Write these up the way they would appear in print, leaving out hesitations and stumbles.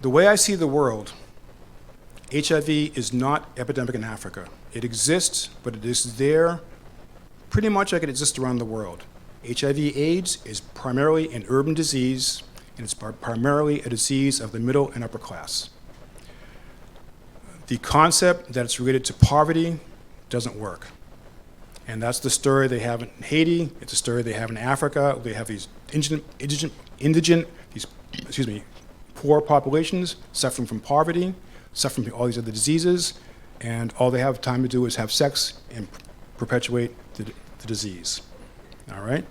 The way I see the world, HIV is not epidemic in Africa. It exists, but it is there pretty much like it exists around the world. HIV/AIDS is primarily an urban disease, and it's primarily a disease of the middle and upper class. The concept that it's related to poverty doesn't work. And that's the story they have in Haiti, it's a story they have in Africa. They have these poor populations suffering from poverty, suffering from all these other diseases, and all they have time to do is have sex and perpetuate the disease, all right?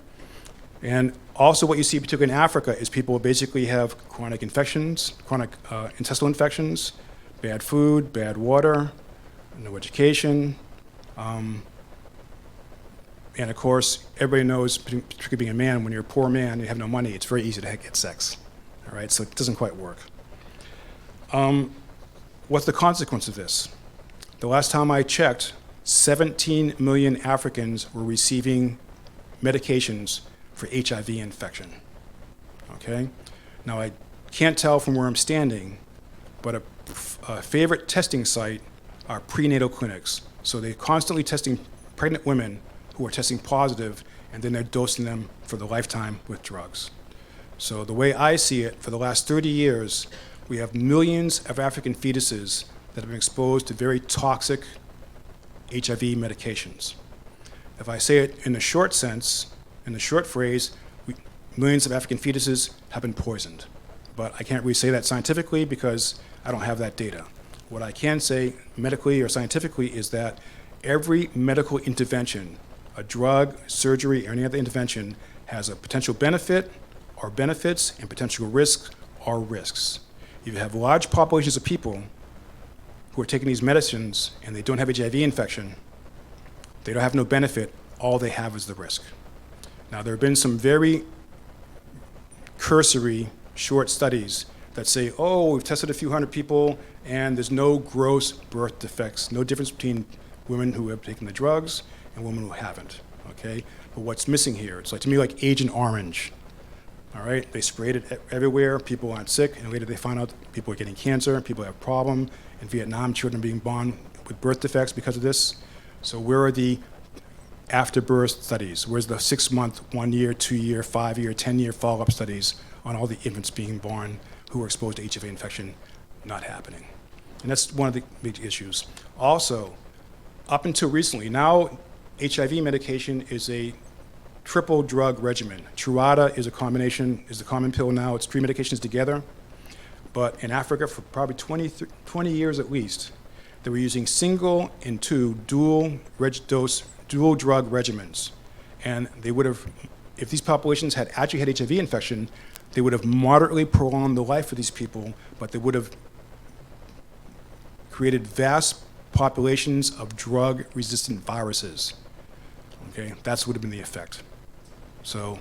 And also what you see, particularly in Africa, is people basically have chronic infections, chronic intestinal infections, bad food, bad water, no education, and of course, everybody knows, particularly being a man, when you're a poor man and you have no money, it's very easy to get sex, all right? So it doesn't quite work. What's the consequence of this? The last time I checked, 17 million Africans were receiving medications for HIV infection, okay? Now, I can't tell from where I'm standing, but a favorite testing site are prenatal clinics. So they're constantly testing pregnant women who are testing positive, and then they're dosing them for the lifetime with drugs. So the way I see it, for the last 30 years, we have millions of African fetuses that have been exposed to very toxic HIV medications. If I say it in the short sense, in the short phrase, millions of African fetuses have been poisoned. But I can't really say that scientifically because I don't have that data. What I can say medically or scientifically is that every medical intervention, a drug, surgery, or any other intervention, has a potential benefit or benefits and potential risks or risks. If you have large populations of people who are taking these medicines and they don't have HIV infection, they don't have no benefit, all they have is the risk. Now, there have been some very cursory short studies that say, oh, we've tested a few hundred people and there's no gross birth defects, no difference between women who have taken the drugs and women who haven't, okay? But what's missing here, it's like, to me, like Agent Orange, all right? They sprayed it everywhere, people aren't sick, and later they find out people are getting cancer, people have a problem. In Vietnam, children being born with birth defects because of this. So where are the after-birth studies? Where's the 6-month, 1-year, 2-year, 5-year, 10-year follow-up studies on all the infants being born who are exposed to HIV infection? Not happening. And that's one of the big issues. Also, up until recently, now HIV medication is a triple drug regimen. Truvada is a combination, is the common pill now. It's 3 medications together. But in Africa, for probably 20 years at least, they were using single and 2 dual drug regimens. And they would have, if these populations had actually had HIV infection, they would have moderately prolonged the life of these people, but they would have created vast populations of drug-resistant viruses. Okay, that's would have been the effect. So,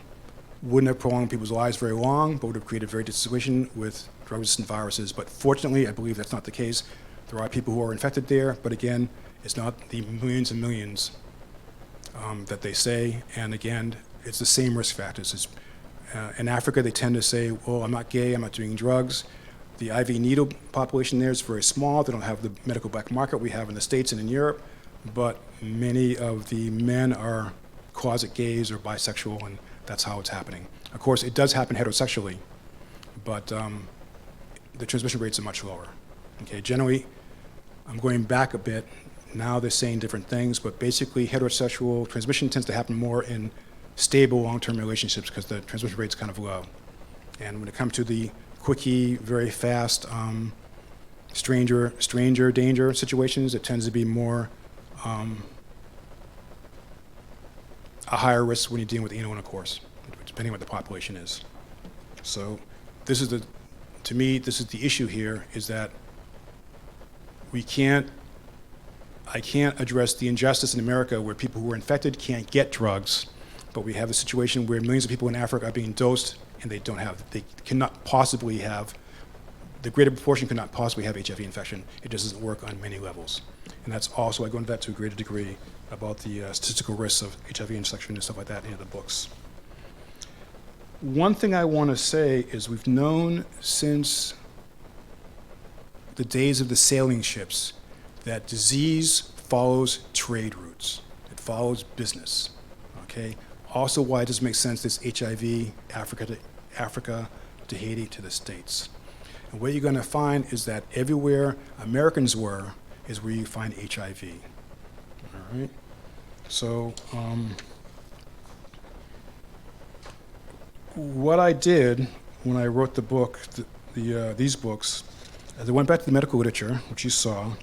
wouldn't have prolonged people's lives very long, but would have created a very different situation with drug-resistant viruses. But fortunately, I believe that's not the case. There are people who are infected there, but again, it's not the millions and millions that they say. And again, it's the same risk factors. In Africa, they tend to say, well, I'm not gay, I'm not doing drugs. The IV needle population there is very small. They don't have the medical black market we have in the States and in Europe, but many of the men are closet gays or bisexual, and that's how it's happening. Of course, it does happen heterosexually, but the transmission rates are much lower. Okay, generally, I'm going back a bit. Now they're saying different things, but basically heterosexual transmission tends to happen more in stable long-term relationships because the transmission rate's kind of low. And when it comes to the quickie, very fast, stranger danger situations, it tends to be more a higher risk when you're dealing with anal intercourse, depending on what the population is. So this is to me, this is the issue here, is that I can't address the injustice in America where people who are infected can't get drugs, but we have a situation where millions of people in Africa are being dosed and they cannot possibly have, the greater proportion cannot possibly have HIV infection. It just doesn't work on many levels. And that's also, I go into that to a greater degree about the statistical risks of HIV infection and stuff like that in the books. One thing I want to say is we've known since the days of the sailing ships that disease follows trade routes. It follows business, okay? Also why it doesn't make sense this HIV, Africa to Haiti to the States. And what you're gonna find is that everywhere Americans were is where you find HIV, all right? So, what I did when I wrote the book, these books, is I went back to the medical literature, which you saw,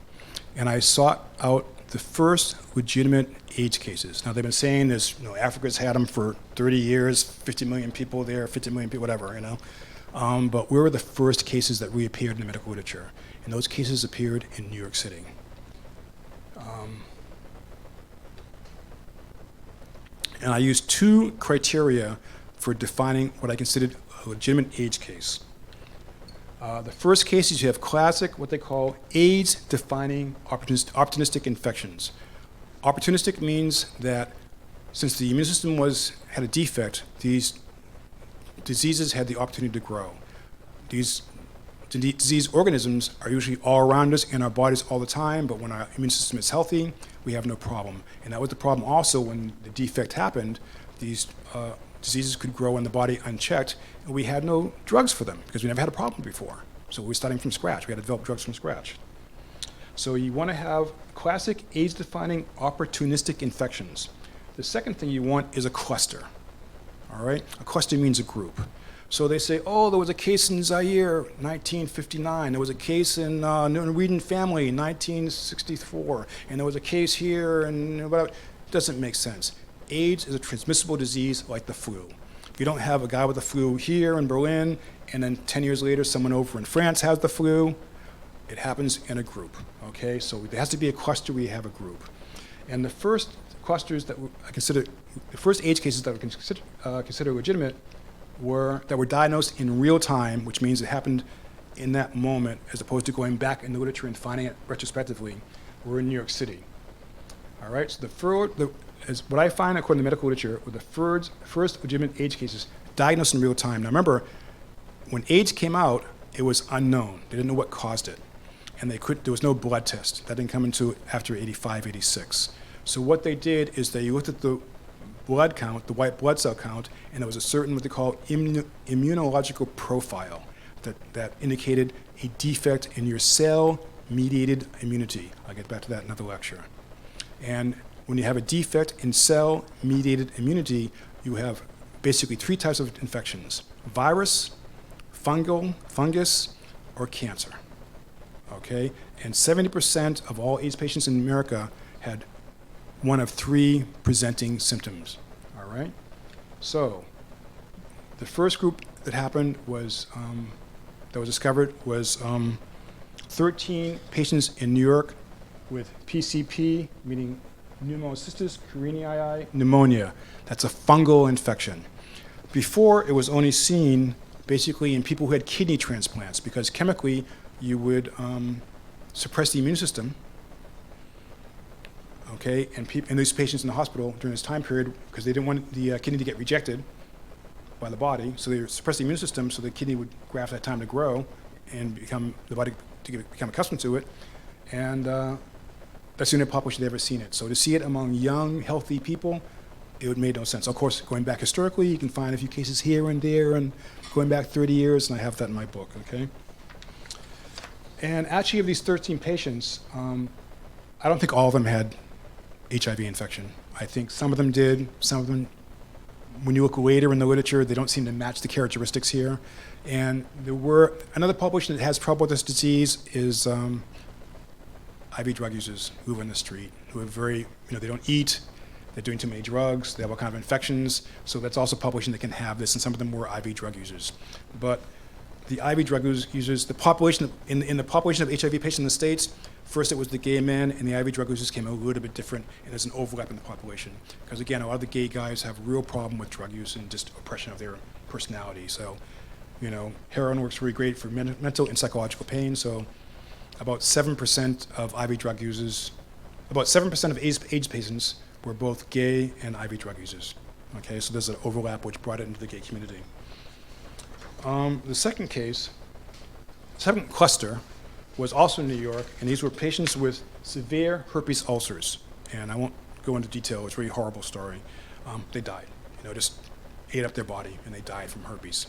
and I sought out the first legitimate AIDS cases. Now they've been saying this, Africa's had them for 30 years, 50 million people there, 50 million people, whatever, but where were the first cases that reappeared in the medical literature? And those cases appeared in New York City. And I used two criteria for defining what I considered a legitimate AIDS case. The first case is you have classic, what they call AIDS-defining opportunistic infections. Opportunistic means that since the immune system had a defect, these diseases had the opportunity to grow. These disease organisms are usually all around us in our bodies all the time, but when our immune system is healthy, we have no problem. And that was the problem also when the defect happened. These diseases could grow in the body unchecked, and we had no drugs for them because we never had a problem before. So we were starting from scratch. We had to develop drugs from scratch. So you want to have classic AIDS-defining opportunistic infections. The second thing you want is a cluster, all right? A cluster means a group. So they say, oh, there was a case in Zaire, 1959. There was a case in Norwegian family, 1964. And there was a case here, and whatever. It doesn't make sense. AIDS is a transmissible disease like the flu. If you don't have a guy with the flu here in Berlin, and then 10 years later someone over in France has the flu, it happens in a group, okay? So there has to be a cluster where you have a group. And the first clusters that the first AIDS cases that were considered legitimate that were diagnosed in real time, which means it happened in that moment, as opposed to going back in the literature and finding it retrospectively, were in New York City. All right, so what I find according to medical literature were the first legitimate AIDS cases diagnosed in real time. Now remember, when AIDS came out, it was unknown. They didn't know what caused it. And there was no blood test. That didn't come into after 85, 86. So what they did is they looked at the blood count, the white blood cell count, and there was a certain what they call immunological profile that indicated a defect in your cell-mediated immunity. I'll get back to that in another lecture. And when you have a defect in cell-mediated immunity, you have basically three types of infections: virus, fungus, or cancer. Okay? And 70% of all AIDS patients in America had one of three presenting symptoms. All right? So the first group that happened was, that was discovered was 13 patients in New York with PCP, meaning pneumocystis carinii pneumonia. That's a fungal infection. Before, it was only seen basically in people who had kidney transplants, because chemically you would suppress the immune system, okay, and these patients in the hospital during this time period, because they didn't want the kidney to get rejected by the body, so they suppressed the immune system so the kidney would graft that time to grow and the body to become accustomed to it, and that's the only population they've ever seen it. So to see it among young, healthy people, it made no sense. Of course, going back historically, you can find a few cases here and there, and going back 30 years, and I have that in my book, okay? And actually, of these 13 patients, I don't think all of them had HIV infection. I think some of them did. Some of them, when you look later in the literature, they don't seem to match the characteristics here. And there were another population that has trouble with this disease is IV drug users who live in the street, who are very, they don't eat, they're doing too many drugs, they have all kinds of infections, so that's also a population that can have this, and some of them were IV drug users. But the IV drug users, the population, in the population of HIV patients in the States, first it was the gay men, and the IV drug users came a little bit different, and there's an overlap in the population. Because again, a lot of the gay guys have a real problem with drug use and just oppression of their personality. So, heroin works really great for mental and psychological pain, so about 7% of IV drug users, about 7% of AIDS patients were both gay and IV drug users. Okay, so there's an overlap which brought it into the gay community. The second cluster was also in New York, and these were patients with severe herpes ulcers. And I won't go into detail, it's a really horrible story. They died, just ate up their body, and they died from herpes,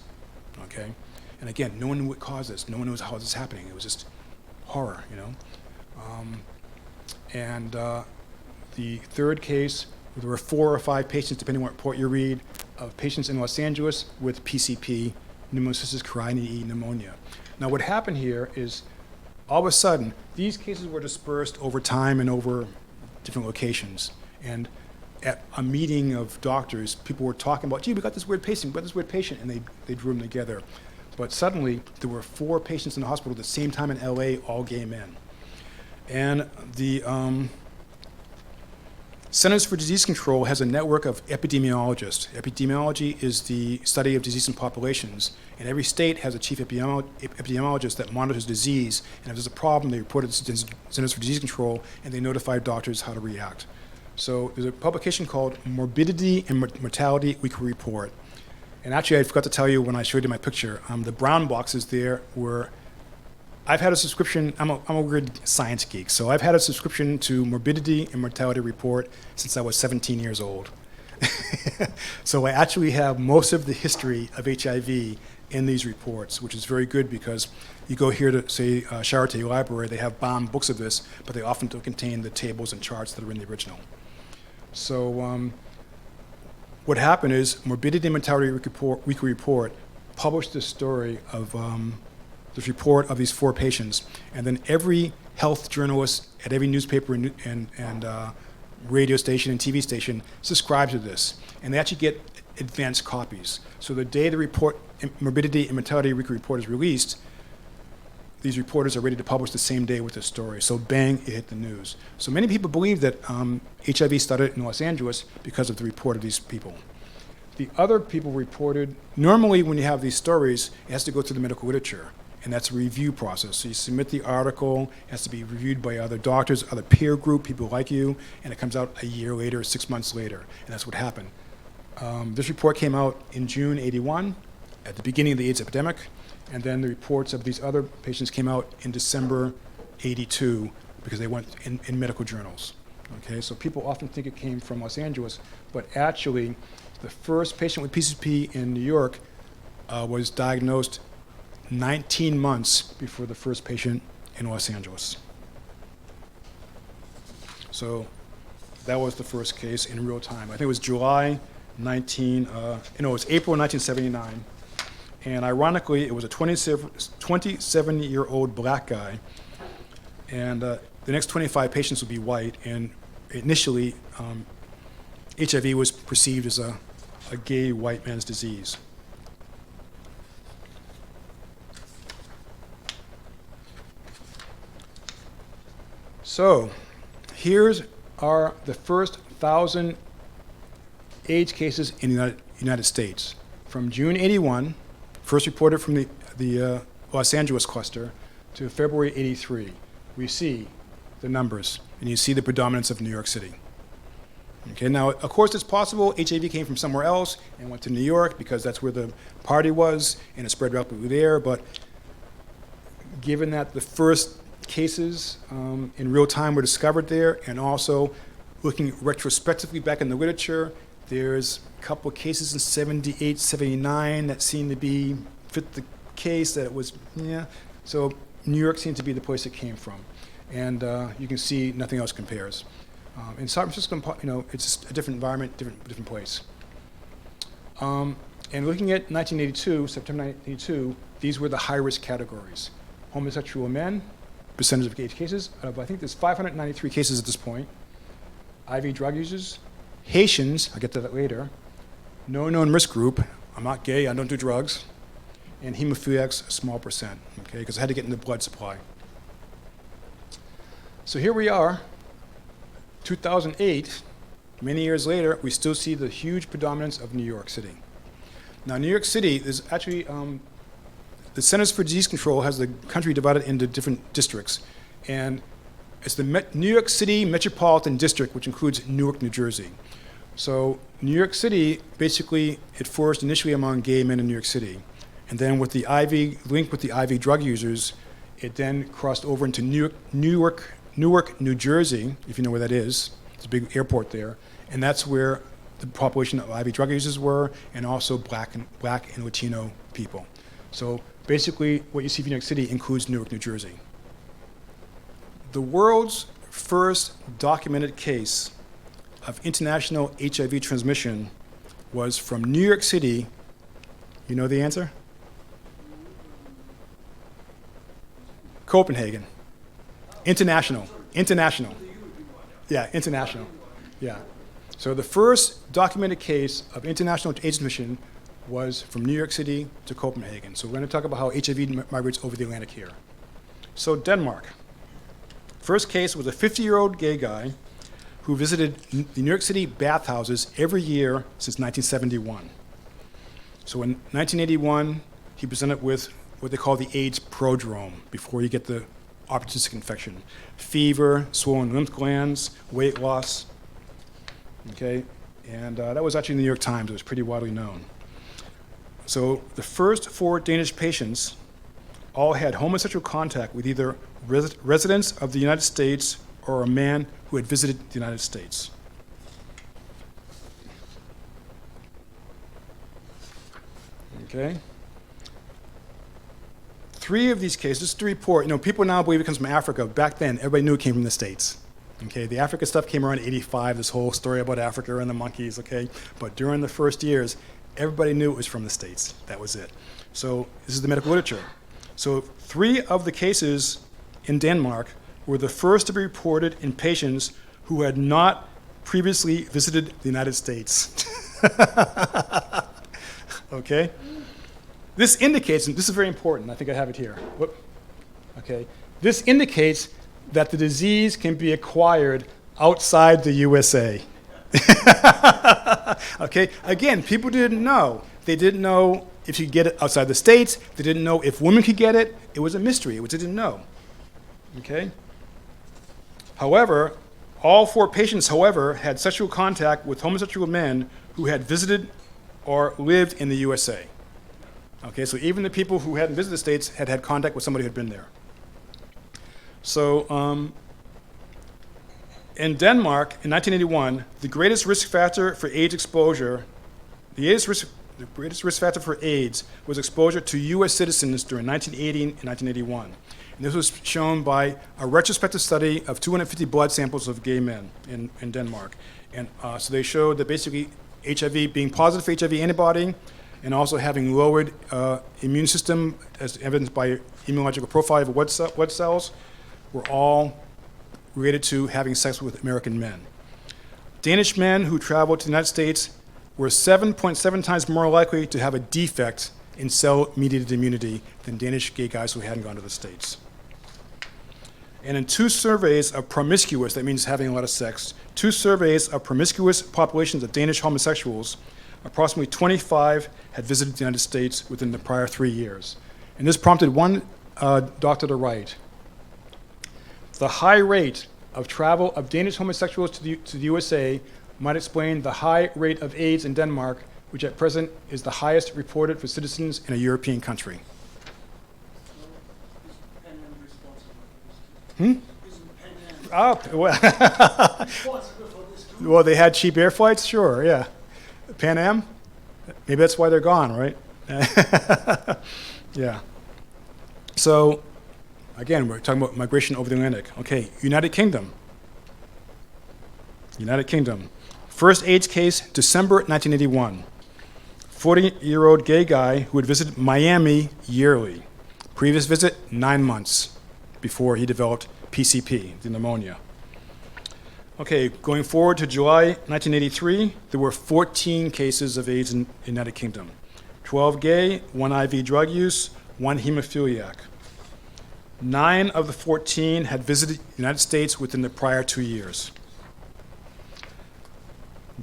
okay? And again, no one knew what caused this. No one knows how this is happening. It was just horror, The third case, there were 4 or 5 patients, depending on what report you read, of patients in Los Angeles with PCP, pneumocystis carinii pneumonia. Now, what happened here is, all of a sudden, these cases were dispersed over time and over different locations. And at a meeting of doctors, people were talking about, gee, we got this weird patient, and they drew them together. But suddenly, there were 4 patients in the hospital at the same time in LA, all gay men. And the Centers for Disease Control has a network of epidemiologists. Epidemiology is the study of disease in populations, and every state has a chief epidemiologist that monitors disease, and if there's a problem, they report it to Centers for Disease Control, and they notify doctors how to react. So there's a publication called Morbidity and Mortality Weekly Report. And actually, I forgot to tell you when I showed you my picture, the brown boxes there were, I've had a subscription, I'm a weird science geek, so I've had a subscription to Morbidity and Mortality Report since I was 17 years old. So I actually have most of the history of HIV in these reports, which is very good because you go here to, say, Charité Library, they have bound books of this, but they often don't contain the tables and charts that are in the original. So what happened is Morbidity and Mortality Weekly Report published this story of this report of these 4 patients, and then every health journalist at every newspaper and radio station and TV station subscribes to this, and they actually get advanced copies. So the day the report, Morbidity and Mortality Weekly Report is released, these reporters are ready to publish the same day with the story. So bang, it hit the news. So many people believe that HIV started in Los Angeles because of the report of these people. The other people reported, normally when you have these stories, it has to go through the medical literature, and that's a review process. So you submit the article, it has to be reviewed by other doctors, other peer group, people like you, and it comes out a year later, 6 months later, and that's what happened. This report came out in June '81, at the beginning of the AIDS epidemic, and then the reports of these other patients came out in December '82 because they went in medical journals. Okay, so people often think it came from Los Angeles, but actually, the first patient with PCP in New York was diagnosed 19 months before the first patient in Los Angeles. So that was the first case in real time. I think it was it was April 1979. And ironically, it was a 27-year-old black guy. And the next 25 patients would be white. And initially, HIV was perceived as a gay white man's disease. So here's the first 1,000 AIDS cases in the United States. From June '81, first reported from the Los Angeles cluster, to February '83. We see the numbers, and you see the predominance of New York City. Okay, now, of course, it's possible HIV came from somewhere else and went to New York because that's where the party was, and it spread rapidly there, but given that the first cases in real time were discovered there, and also looking retrospectively back in the literature, there's a couple of cases in '78, '79 that seem to fit the case that it was, So New York seemed to be the place it came from. And you can see nothing else compares. In San Francisco, it's just a different environment, different place. And looking at 1982, September 1982, these were the high-risk categories. Homosexual men, percentage of AIDS cases, I think there's 593 cases at this point. IV drug users, Haitians, I'll get to that later. No known risk group, I'm not gay, I don't do drugs. And hemophiliacs, a small percent, okay, because I had to get in the blood supply. So here we are, 2008, many years later, we still see the huge predominance of New York City. Now, New York City is actually, the Centers for Disease Control has the country divided into different districts. And it's the New York City Metropolitan District, which includes Newark, New Jersey. So New York City, basically, it flourished initially among gay men in New York City. And then with the link with the IV drug users, It then crossed over into Newark, New Jersey, if you know where that is. It's a big airport there. And that's where the population of IV drug users were, and also black and Latino people. So basically, what you see in New York City includes Newark, New Jersey. The world's first documented case of international HIV transmission was from New York City. You know the answer? Copenhagen. International. Yeah, international. Yeah. So the first documented case of international AIDS transmission was from New York City to Copenhagen. So we're going to talk about how HIV migrates over the Atlantic here. So Denmark. First case was a 50-year-old gay guy who visited the New York City bathhouses every year since 1971. So in 1981, he presented with what they call the AIDS prodrome, before you get the opportunistic infection. Fever, swollen lymph glands, weight loss. Okay, and that was actually in the New York Times. It was pretty widely known. So the first 4 Danish patients all had homosexual contact with either residents of the United States or a man who had visited the United States. Okay. 3 of these cases, just to report, people now believe it comes from Africa. Back then, everybody knew it came from the States. Okay, the Africa stuff came around in '85, this whole story about Africa and the monkeys, okay? But during the first years, everybody knew it was from the States. That was it. So this is the medical literature. So 3 of the cases in Denmark were the first to be reported in patients who had not previously visited the United States. Okay? This indicates, and this is very important, I think I have it here. Whoop. Okay. This indicates that the disease can be acquired outside the USA. Okay? Again, people didn't know. They didn't know if you could get it outside the States. They didn't know if women could get it. It was a mystery. They didn't know. Okay? However, all 4 patients, had sexual contact with homosexual men who had visited or lived in the USA. Okay, so even the people who hadn't visited the States had had contact with somebody who had been there. So in Denmark, in 1981, the greatest risk factor for AIDS exposure, the greatest risk factor for AIDS was exposure to U.S. citizens during 1980 and 1981. And this was shown by a retrospective study of 250 blood samples of gay men in Denmark. And so they showed that basically HIV, being positive for HIV antibody, and also having lowered immune system, as evidenced by immunological profile of blood cells, were all related to having sex with American men. Danish men who traveled to the United States were 7.7 times more likely to have a defect in cell-mediated immunity than Danish gay guys who hadn't gone to the States. And in 2 surveys of promiscuous, that means having a lot of sex, 2 surveys of promiscuous populations of Danish homosexuals, approximately 25 had visited the United States within the prior 3 years. And this prompted one doctor to write, "The high rate of travel of Danish homosexuals to the USA might explain the high rate of AIDS in Denmark, which at present is the highest reported for citizens in a European country." Oh, well, they had cheap air flights? Sure, yeah. Pan Am? Maybe that's why they're gone, right? Yeah. So, again, we're talking about migration over the Atlantic. Okay, United Kingdom. First AIDS case, December 1981. 40-year-old gay guy who had visited Miami yearly. Previous visit, 9 months before he developed PCP, the pneumonia. Okay, going forward to July 1983, there were 14 cases of AIDS in the United Kingdom. 12 gay, 1 IV drug use, 1 hemophiliac. 9 of the 14 had visited the United States within the prior 2 years.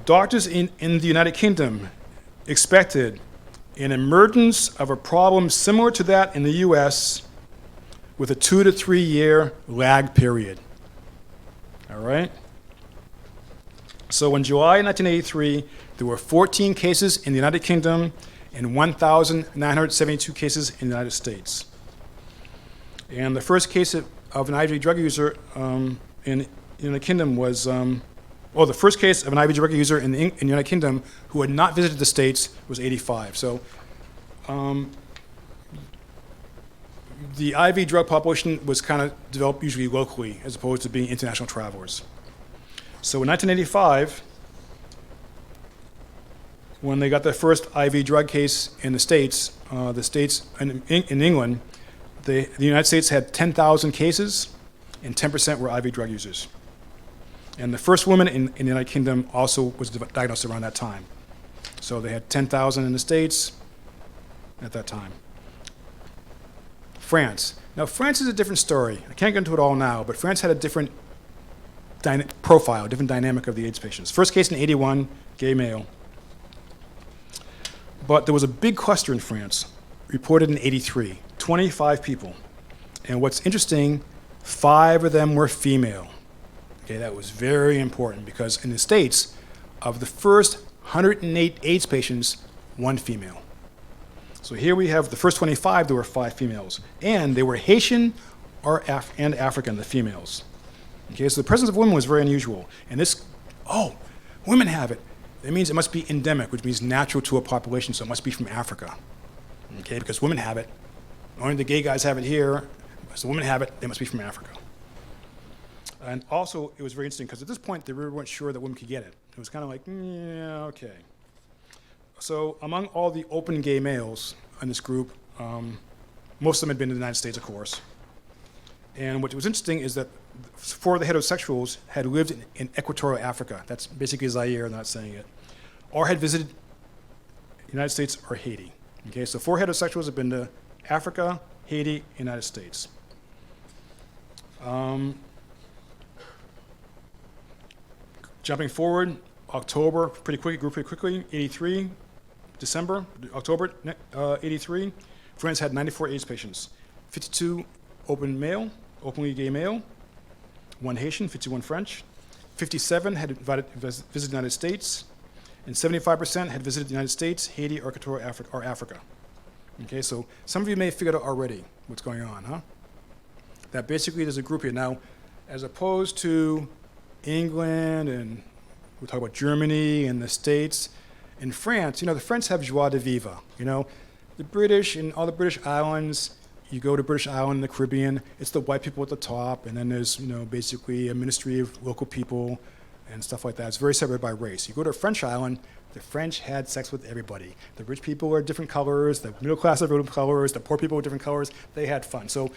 Doctors in the United Kingdom expected an emergence of a problem similar to that in the US with a 2 to 3 year lag period. All right? So in July 1983, there were 14 cases in the United Kingdom and 1,972 cases in the United States. And the first case of an IV drug user in the United Kingdom was, the first case of an IV drug user in the United Kingdom who had not visited the States was 85. So the IV drug population was kind of developed usually locally as opposed to being international travelers. So in 1985, when they got their first IV drug case in the States in England, the United States had 10,000 cases and 10% were IV drug users. And the first woman in the United Kingdom also was diagnosed around that time. So they had 10,000 in the States at that time. France. Now, France is a different story. I can't get into it all now, but France had a different profile, different dynamic of the AIDS patients. First case in 81, gay male. But there was a big cluster in France, reported in 83, 25 people. And what's interesting, 5 of them were female. Okay, that was very important because in the States, of the first 108 AIDS patients, 1 female. So here we have the first 25, there were 5 females. And they were Haitian and African, the females. Okay, so the presence of women was very unusual. And this, women have it. That means it must be endemic, which means natural to a population, so it must be from Africa. Okay, because women have it. Only the gay guys have it here. So women have it, they must be from Africa. And also, it was very interesting, because at this point, they really weren't sure that women could get it. It was kind of like, yeah, okay. So among all the open gay males in this group, most of them had been in the United States, of course. And what was interesting is that 4 of the heterosexuals had lived in Equatorial Africa. That's basically Zaire, not saying it. Or had visited the United States or Haiti. Okay, so 4 heterosexuals have been to Africa, Haiti, United States. Jumping forward, October, grew pretty quickly, 83, December, October 83, France had 94 AIDS patients, 52 openly gay male, 1 Haitian, 51 French, 57 had visited the United States, and 75% had visited the United States, Haiti, or Africa. Okay, so some of you may have figured out already what's going on, huh? That basically there's a group here. Now, as opposed to England, and we talk about Germany and the States, in France, the French have joie de vivre. The British and all the British islands, you go to British Island in the Caribbean, it's the white people at the top, and then there's, basically a ministry of local people and stuff like that. It's very separated by race. You go to a French island, the French had sex with everybody. The rich people are different colors, the middle class are different colors, the poor people are different colors. They had fun. So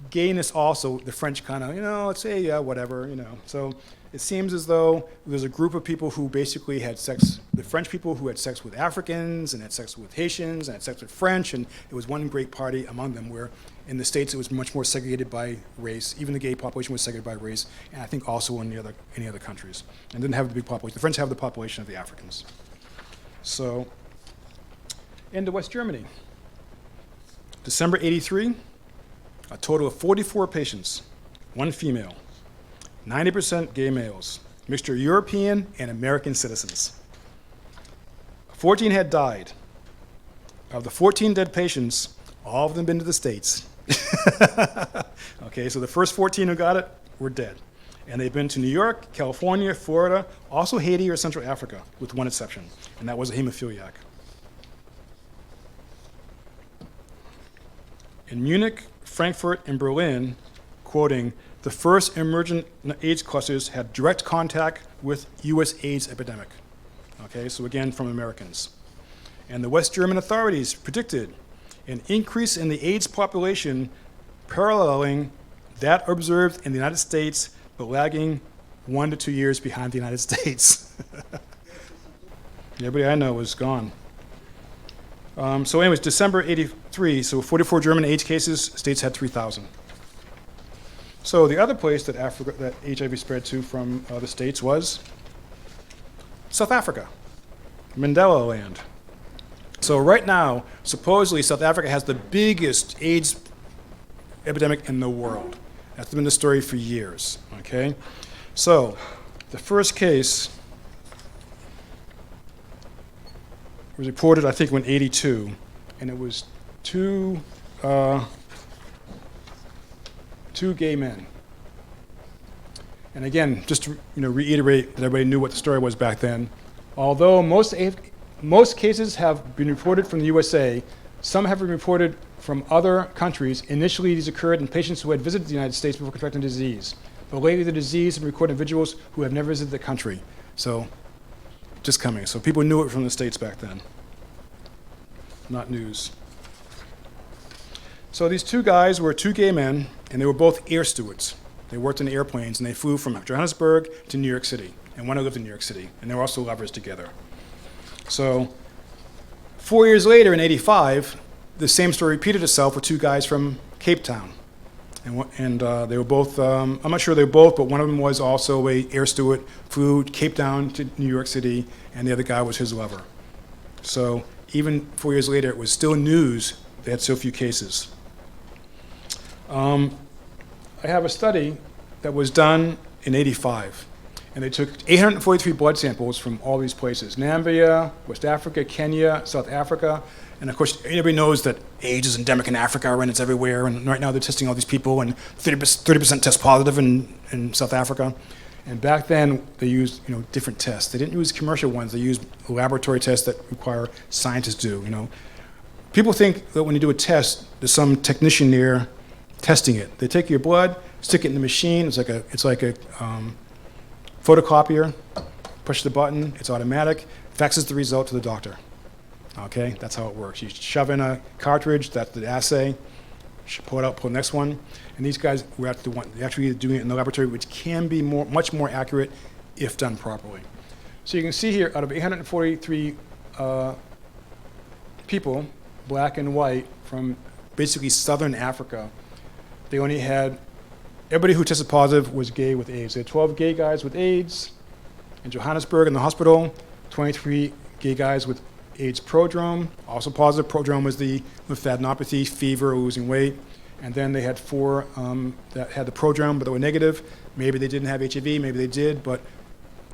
gayness also, the French kind of, let's say, yeah, whatever, So it seems as though there's a group of people who basically had sex, the French people who had sex with Africans and had sex with Haitians and had sex with French, and it was one great party among them, where in the States it was much more segregated by race. Even the gay population was segregated by race, and I think also in any other countries. And didn't have the big population. The French have the population of the Africans. So, into West Germany. December 83, a total of 44 patients, 1 female. 90% gay males, mixture of European and American citizens. 14 had died. Of the 14 dead patients, all of them been to the States. Okay, so the first 14 who got it were dead. And they've been to New York, California, Florida, also Haiti or Central Africa, with one exception, and that was a hemophiliac. In Munich, Frankfurt, and Berlin, quoting, the first emergent AIDS clusters had direct contact with US AIDS epidemic. Okay, so again, from Americans. And the West German authorities predicted an increase in the AIDS population paralleling that observed in the United States, but lagging 1 to 2 years behind the United States. Everybody I know was gone. So anyways, December 83, so 44 German AIDS cases, States had 3,000. So the other place that HIV spread to from the States was South Africa, Mandela land. So right now, supposedly South Africa has the biggest AIDS epidemic in the world. That's been the story for years, okay? So the first case was reported, I think, in 82, and it was 2 2 gay men. And again, just to reiterate that everybody knew what the story was back then, although most cases have been reported from the USA, some have been reported from other countries. Initially, these occurred in patients who had visited the United States before contracting the disease. But lately, the disease has been recorded in individuals who have never visited the country. So, just coming. So people knew it from the States back then. Not news. So these 2 guys were 2 gay men, and they were both air stewards. They worked in airplanes, and they flew from Johannesburg to New York City. And one lived in New York City, and they were also lovers together. So 4 years later, in '85, the same story repeated itself with 2 guys from Cape Town. And they were both, I'm not sure they were both, but one of them was also a air steward, flew Cape Town to New York City, and the other guy was his lover. So even 4 years later, it was still news they had so few cases. I have a study that was done in '85, and they took 843 blood samples from all these places: Namibia, West Africa, Kenya, South Africa, and of course, everybody knows that AIDS is endemic in Africa and it's everywhere, and right now they're testing all these people, and 30% test positive in South Africa. And back then, they used different tests. They didn't use commercial ones. They used laboratory tests that require scientists to do. People think that when you do a test, there's some technician there testing it. They take your blood, stick it in the machine. It's like a photocopier. Push the button. It's automatic. Faxes the result to the doctor. Okay, that's how it works. You shove in a cartridge. That's the assay. Pull it out. Pull the next one. And these guys were actually doing it in the laboratory, which can be much more accurate if done properly. So you can see here, out of 843 people, black and white, from basically southern Africa, they only had, everybody who tested positive was gay with AIDS. They had 12 gay guys with AIDS in Johannesburg in the hospital, 23 gay guys with AIDS prodrome, also positive. Prodrome was the lymphadenopathy, fever, losing weight. And then they had 4 that had the prodrome, but they were negative. Maybe they didn't have HIV, maybe they did, but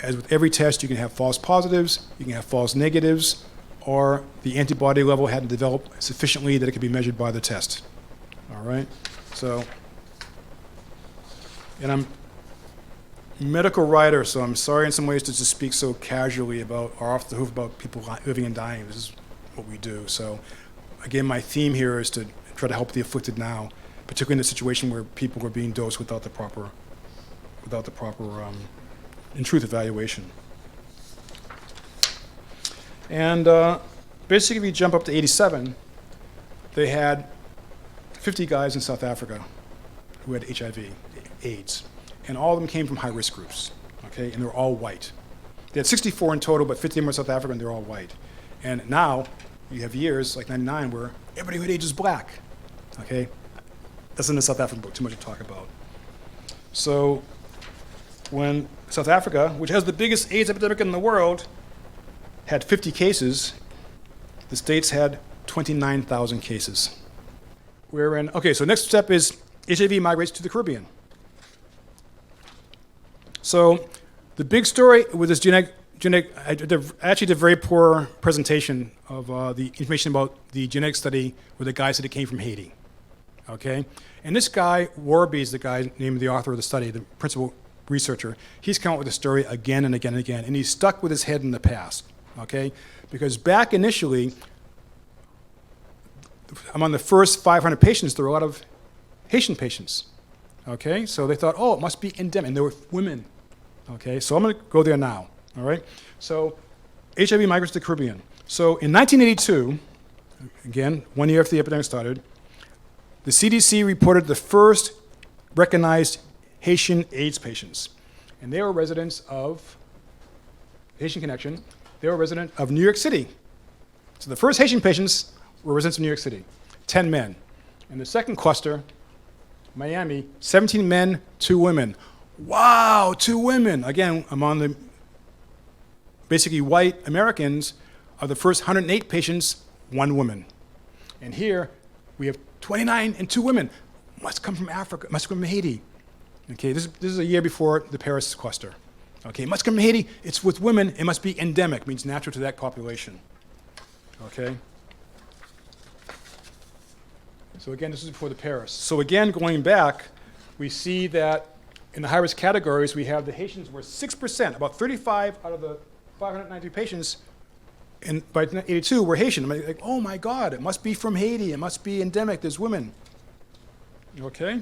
as with every test, you can have false positives, you can have false negatives, or the antibody level hadn't developed sufficiently that it could be measured by the test. All right? So, and I'm a medical writer, so I'm sorry in some ways to just speak so casually about, or off the hoof about people living and dying. This is what we do. So, again, my theme here is to try to help the afflicted now, particularly in a situation where people are being dosed without the proper in truth evaluation. And basically, if you jump up to '87, they had 50 guys in South Africa who had HIV, AIDS, and all of them came from high-risk groups, okay, and they were all white. They had 64 in total, but 50 of them were South African, and they're all white. And now, you have years, like '99, where everybody who had AIDS is black, okay? That's in the South African book, too much to talk about. So, when South Africa, which has the biggest AIDS epidemic in the world, had 50 cases, the States had 29,000 cases. Okay, so next step is HIV migrates to the Caribbean. So the big story with this I actually did a very poor presentation of the information about the genetic study where the guy said it came from Haiti. Okay? And this guy, Warby is the guy named the author of the study, the principal researcher. He's come up with the story again and again and again, and he's stuck with his head in the past. Okay? Because back initially, among the first 500 patients, there were a lot of Haitian patients. Okay? So they thought, oh, it must be endemic. And there were women. Okay? So I'm going to go there now. All right? So HIV migrates to the Caribbean. So in 1982, again, 1 year after the epidemic started, the CDC reported the first recognized Haitian AIDS patients. And they were residents of Haitian Connection. They were resident of New York City. So the first Haitian patients were residents of New York City, 10 men. And the second cluster, Miami, 17 men, 2 women. Wow, 2 women. Again, among the basically white Americans, of the first 108 patients, 1 woman. And here we have 29 and 2 women. Must come from Africa, must come from Haiti. Okay, this is a year before the Paris cluster. Okay, must come from Haiti, it's with women, it must be endemic, means natural to that population. Okay? So again, this is before the Paris. So again, going back, we see that in the high-risk categories, we have the Haitians were 6%, about 35 out of the 593 patients by 1982 were Haitian. I'm like, oh my God, it must be from Haiti. It must be endemic. There's women. Okay?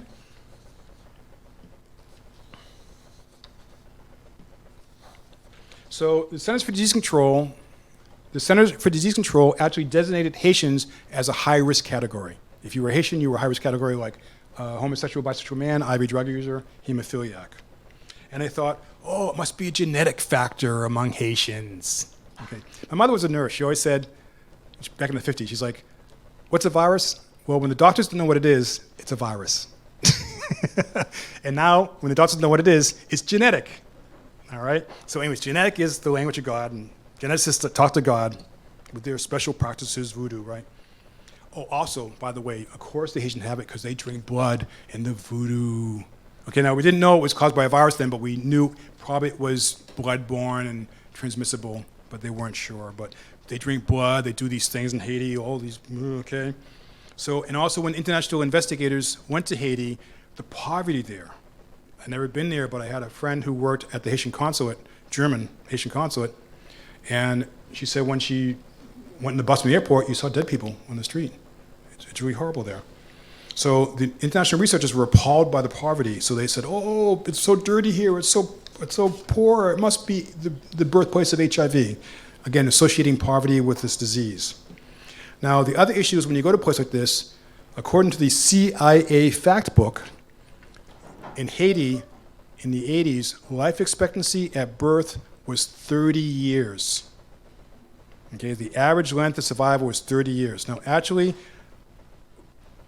So the Centers for Disease Control actually designated Haitians as a high-risk category. If you were Haitian, you were a high-risk category like homosexual, bisexual man, IV drug user, hemophiliac. And they thought, oh, it must be a genetic factor among Haitians. Okay. My mother was a nurse. She always said, back in the 50s, she's like, what's a virus? Well, when the doctors don't know what it is, it's a virus. And now, when the doctors know what it is, it's genetic. All right? So anyways, genetic is the language of God, and geneticists talk to God with their special practices, voodoo, right? Oh, also, by the way, of course the Haitians have it because they drink blood in the voodoo. Okay, now we didn't know it was caused by a virus then, but we knew probably it was blood-borne and transmissible, but they weren't sure. But they drink blood, they do these things in Haiti, all these, okay? So, and also when international investigators went to Haiti, the poverty there, I'd never been there, but I had a friend who worked at the Haitian consulate, German Haitian consulate, and she said when she went in the bus from the airport, you saw dead people on the street. It's really horrible there. So the international researchers were appalled by the poverty. So they said, oh, it's so dirty here. It's so poor. It must be the birthplace of HIV. Again, associating poverty with this disease. Now, the other issue is when you go to a place like this, according to the CIA fact book, in Haiti, in the 80s, life expectancy at birth was 30 years. Okay, the average length of survival was 30 years. Now, actually,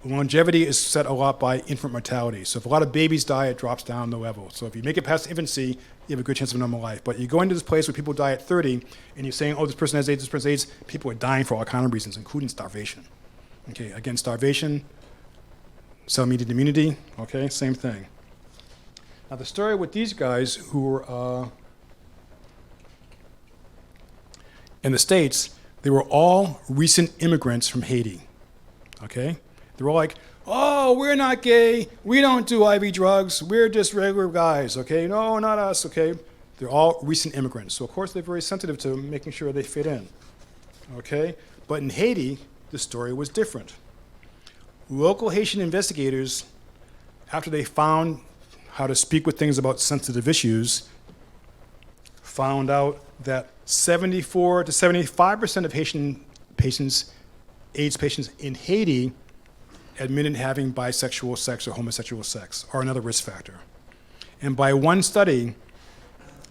longevity is set a lot by infant mortality. So if a lot of babies die, it drops down the level. So if you make it past infancy, you have a good chance of a normal life. But you go into this place where people die at 30, and you're saying, oh, this person has AIDS, this person has AIDS, people are dying for all kinds of reasons, including starvation. Okay, again, starvation, cell-mediated immunity, okay, same thing. Now the story with these guys who were in the States, they were all recent immigrants from Haiti, okay? They're all like, oh, we're not gay, we don't do IV drugs, we're just regular guys, okay? No, not us, okay? They're all recent immigrants. So of course they're very sensitive to making sure they fit in, okay? But in Haiti, the story was different. Local Haitian investigators, after they found how to speak with things about sensitive issues, found out that 74 to 75% of Haitian patients, AIDS patients in Haiti, admitted having bisexual sex or homosexual sex, or another risk factor. And by one study,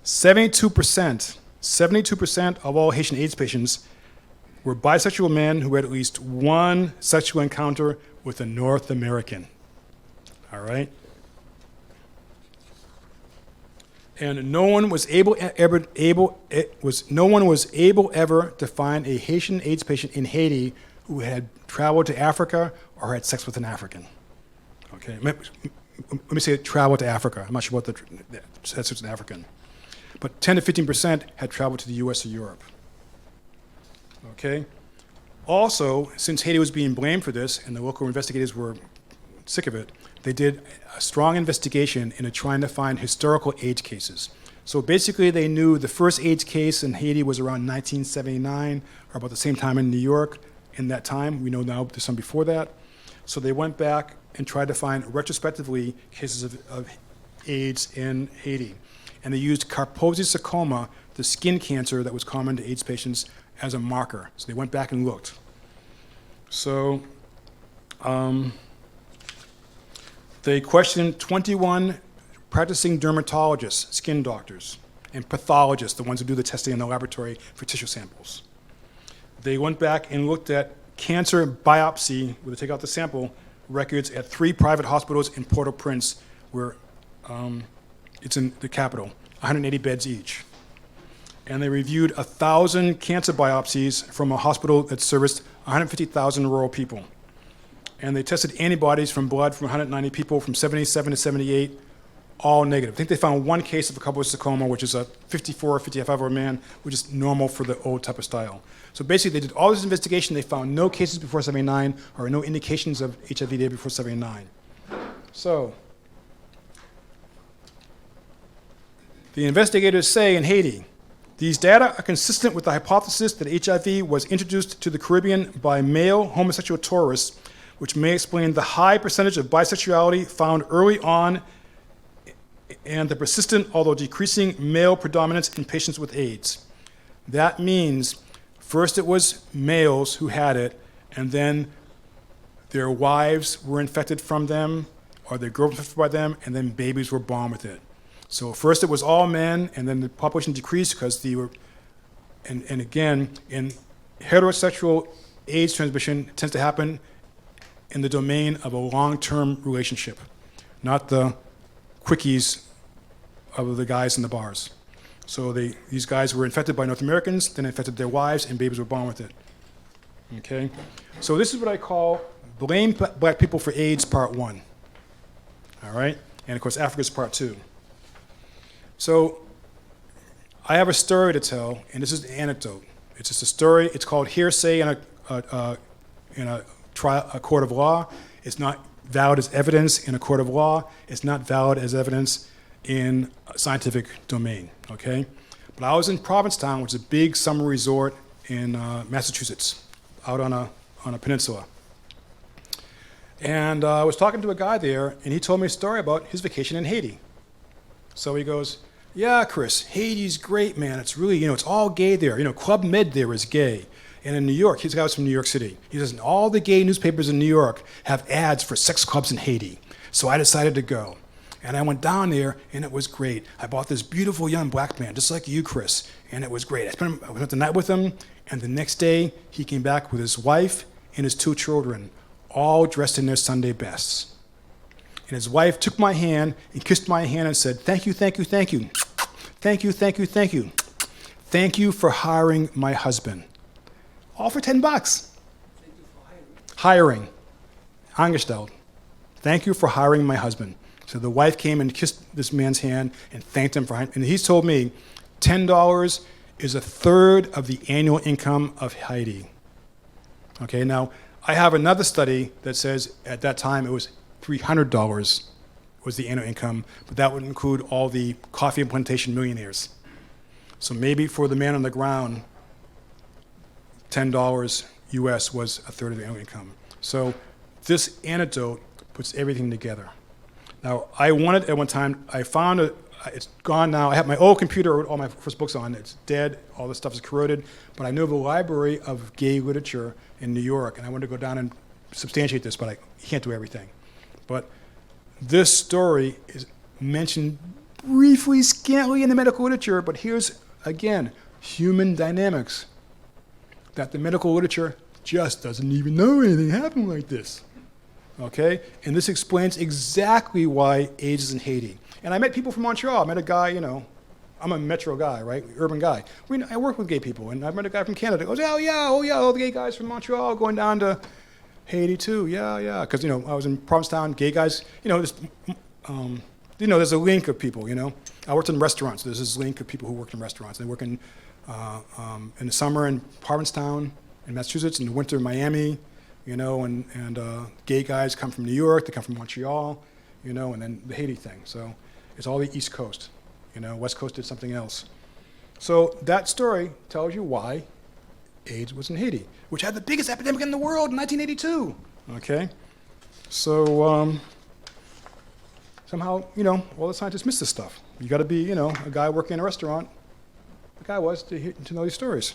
72% of all Haitian AIDS patients were bisexual men who had at least one sexual encounter with a North American. All right? And no one was able ever to find a Haitian AIDS patient in Haiti who had traveled to Africa or had sex with an African. Okay, let me say traveled to Africa. I'm not sure what had sex with an African. But 10 to 15% had traveled to the US or Europe. Okay? Also, since Haiti was being blamed for this and the local investigators were sick of it, they did a strong investigation into trying to find historical AIDS cases. So basically they knew the first AIDS case in Haiti was around 1979, or about the same time in New York. In that time, we know now there's some before that. So they went back and tried to find retrospectively cases of AIDS in Haiti. And they used Kaposi sarcoma, the skin cancer that was common to AIDS patients, as a marker. So they went back and looked. So they questioned 21 practicing dermatologists, skin doctors, and pathologists, the ones who do the testing in the laboratory for tissue samples. They went back and looked at cancer biopsy, where they take out the sample, records at 3 private hospitals in Port-au-Prince, where it's in the capital, 180 beds each. And they reviewed 1,000 cancer biopsies from a hospital that serviced 150,000 rural people. And they tested antibodies from blood from 190 people from 77 to 78, all negative. I think they found one case of a Kaposi sarcoma, which is a 54 or 55-year-old man, which is normal for the old type of style. So basically, they did all this investigation. They found no cases before 79 or no indications of HIV data before 79. So The investigators say in Haiti, these data are consistent with the hypothesis that HIV was introduced to the Caribbean by male homosexual tourists, which may explain the high percentage of bisexuality found early on and the persistent, although decreasing, male predominance in patients with AIDS. That means first it was males who had it, and then their wives were infected from them, or their girlfriends were infected by them, and then babies were born with it. So first it was all men, and then the population decreased because they were, and again, in heterosexual AIDS transmission, it tends to happen in the domain of a long-term relationship, not the quickies of the guys in the bars. So these guys were infected by North Americans, then infected their wives, and babies were born with it. Okay? So this is what I call Blame Black People for AIDS Part 1. All right? And of course, Africa's Part 2. So I have a story to tell, and this is an anecdote. It's just a story. It's called hearsay in a court of law. It's not valid as evidence in a court of law. It's not valid as evidence in a scientific domain, okay? But I was in Provincetown, which is a big summer resort in Massachusetts, out on a peninsula. And I was talking to a guy there, and he told me a story about his vacation in Haiti. So he goes, yeah, Chris, Haiti's great, man. It's really, it's all gay there. Club Med there is gay. And in New York, he's a guy who's from New York City. He says, all the gay newspapers in New York have ads for sex clubs in Haiti. So I decided to go. And I went down there, and it was great. I bought this beautiful young black man, just like you, Chris, and it was great. I spent the night with him, and the next day, he came back with his wife and his 2 children, all dressed in their Sunday bests. And his wife took my hand and kissed my hand and said, thank you, thank you, thank you. Thank you, thank you, thank you. Thank you for hiring my husband. All for $10. Thank you for hiring. Angestellt. Thank you for hiring my husband. So the wife came and kissed this man's hand and thanked him for hiring. And he's told me $10 is a third of the annual income of Haiti. Okay, now I have another study that says at that time it was $300 was the annual income, but that would include all the coffee and plantation millionaires. So maybe for the man on the ground, $10 US was a third of the annual income. So this anecdote puts everything together. Now, I wanted at one time, I found it's gone now. I have my old computer, I wrote all my first books on. It's dead, all this stuff is corroded, but I knew of a library of gay literature in New York, and I wanted to go down and substantiate this, but I can't do everything. But this story is mentioned briefly, scantily in the medical literature, but here's, again, human dynamics. That the medical literature just doesn't even know anything happened like this. Okay? And this explains exactly why AIDS is in Haiti. And I met people from Montreal. I met a guy, I'm a metro guy, right? Urban guy. I work with gay people, and I met a guy from Canada. He goes, oh yeah, all the gay guys from Montreal going down to Haiti too. Yeah. Because, I was in Provincetown, gay guys, there's a link of people, I worked in restaurants. There's this link of people who worked in restaurants. They work in the summer in Provincetown, in Massachusetts, in the winter in Miami, and gay guys come from New York, they come from Montreal, and then the Haiti thing. So it's all the East Coast. West Coast did something else. So that story tells you why AIDS was in Haiti, which had the biggest epidemic in the world in 1982. Okay? So somehow, all the scientists miss this stuff. You got to be, a guy working in a restaurant. The guy was to know these stories.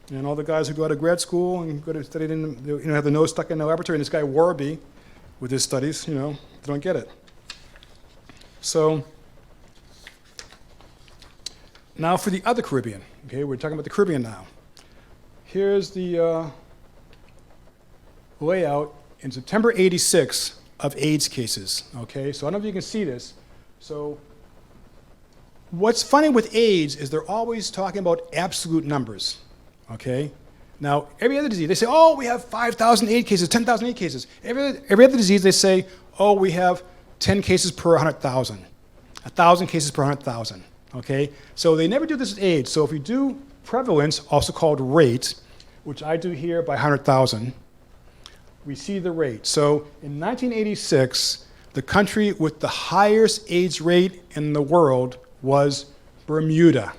And all the guys who go out of grad school and go to study have the nose stuck in the laboratory, and this guy Warby, with his studies, they don't get it. So now for the other Caribbean. Okay, we're talking about the Caribbean now. Here's the layout in September '86 of AIDS cases. Okay, so I don't know if you can see this. So what's funny with AIDS is they're always talking about absolute numbers. Okay? Now, every other disease, they say, oh, we have 5,000 AIDS cases, 10,000 AIDS cases. Every other disease, they say, oh, we have 10 cases per 100,000, 1,000 cases per 100,000. Okay? So they never do this with AIDS. So if you do prevalence, also called rate, which I do here by 100,000, we see the rate. So in 1986, the country with the highest AIDS rate in the world was Bermuda.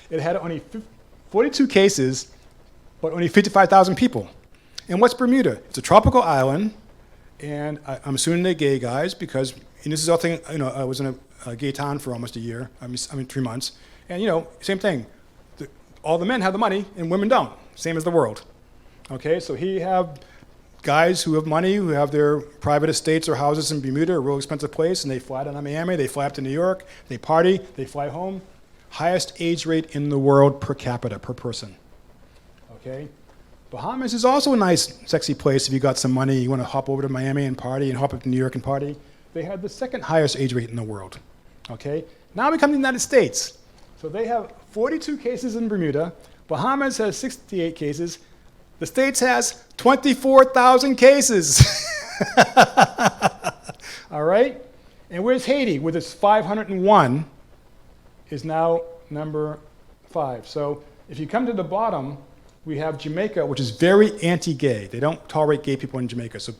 It had only 42 cases, but only 55,000 people. And what's Bermuda? It's a tropical island, and I'm assuming they're gay guys because, and this is all thing, I was in a gay town for almost a year, 3 months, and same thing. All the men have the money and women don't, same as the world. Okay, so he have guys who have money, who have their private estates or houses in Bermuda, a real expensive place, and they fly down to Miami, they fly up to New York, they party, they fly home. Highest age rate in the world per capita, per person. Okay? Bahamas is also a nice, sexy place if you got some money, you want to hop over to Miami and party, and hop up to New York and party. They had the second highest age rate in the world. Okay? Now we come to the United States. So they have 42 cases in Bermuda. Bahamas has 68 cases. The States has 24,000 cases. All right? And where's Haiti with its 501? Is now number 5. So if you come to the bottom, we have Jamaica, which is very anti-gay. They don't tolerate gay people in Jamaica, so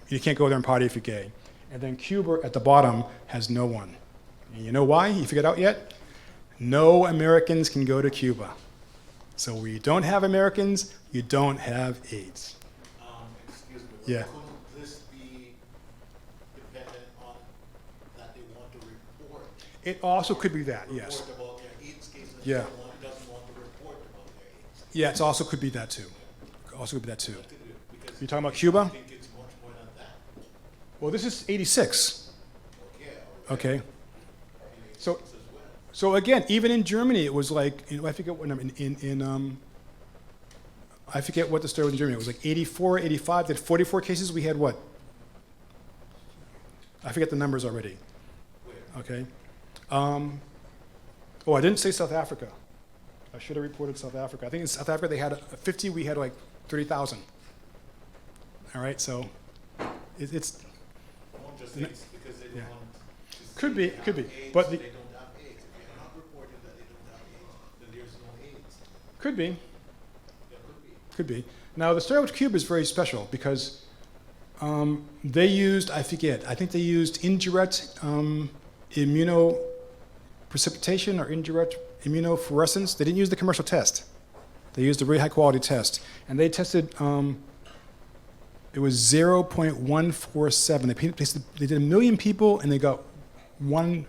you can't go there and party if you're gay. And then Cuba at the bottom has no one. And you know why? You figured out yet? No Americans can go to Cuba. So where you don't have Americans, you don't have AIDS. Excuse me. Yeah. Couldn't this be dependent on that they want to report? It also could be that, yes. Report about their AIDS cases. Yeah. Doesn't want to report about their AIDS. Yeah, it also could be that too. Also could be that too. Because You talking about Cuba? I think it's much more than that. Well, this is 86. Okay. Okay. So again, even in Germany, it was like, I forget what number, I forget what the story was in Germany. It was like 84, 85. They had 44 cases. We had what? I forget the numbers already. Okay. I didn't say South Africa. I should have reported South Africa. I think in South Africa they had 50. We had like 30,000. All right, so it's Won't just AIDS because they don't Yeah. want to see Could be, that could be, AIDS, but so the- they don't have AIDS. If you're not reporting that they don't have AIDS, then there's no AIDS. could be. There could be. Could be. Now, the story with Cuba is very special because they used, I think they used indirect immunoprecipitation or indirect immunofluorescence. They didn't use the commercial test. They used a really high quality test. And they tested, it was 0.147. They did 1 million people and they got one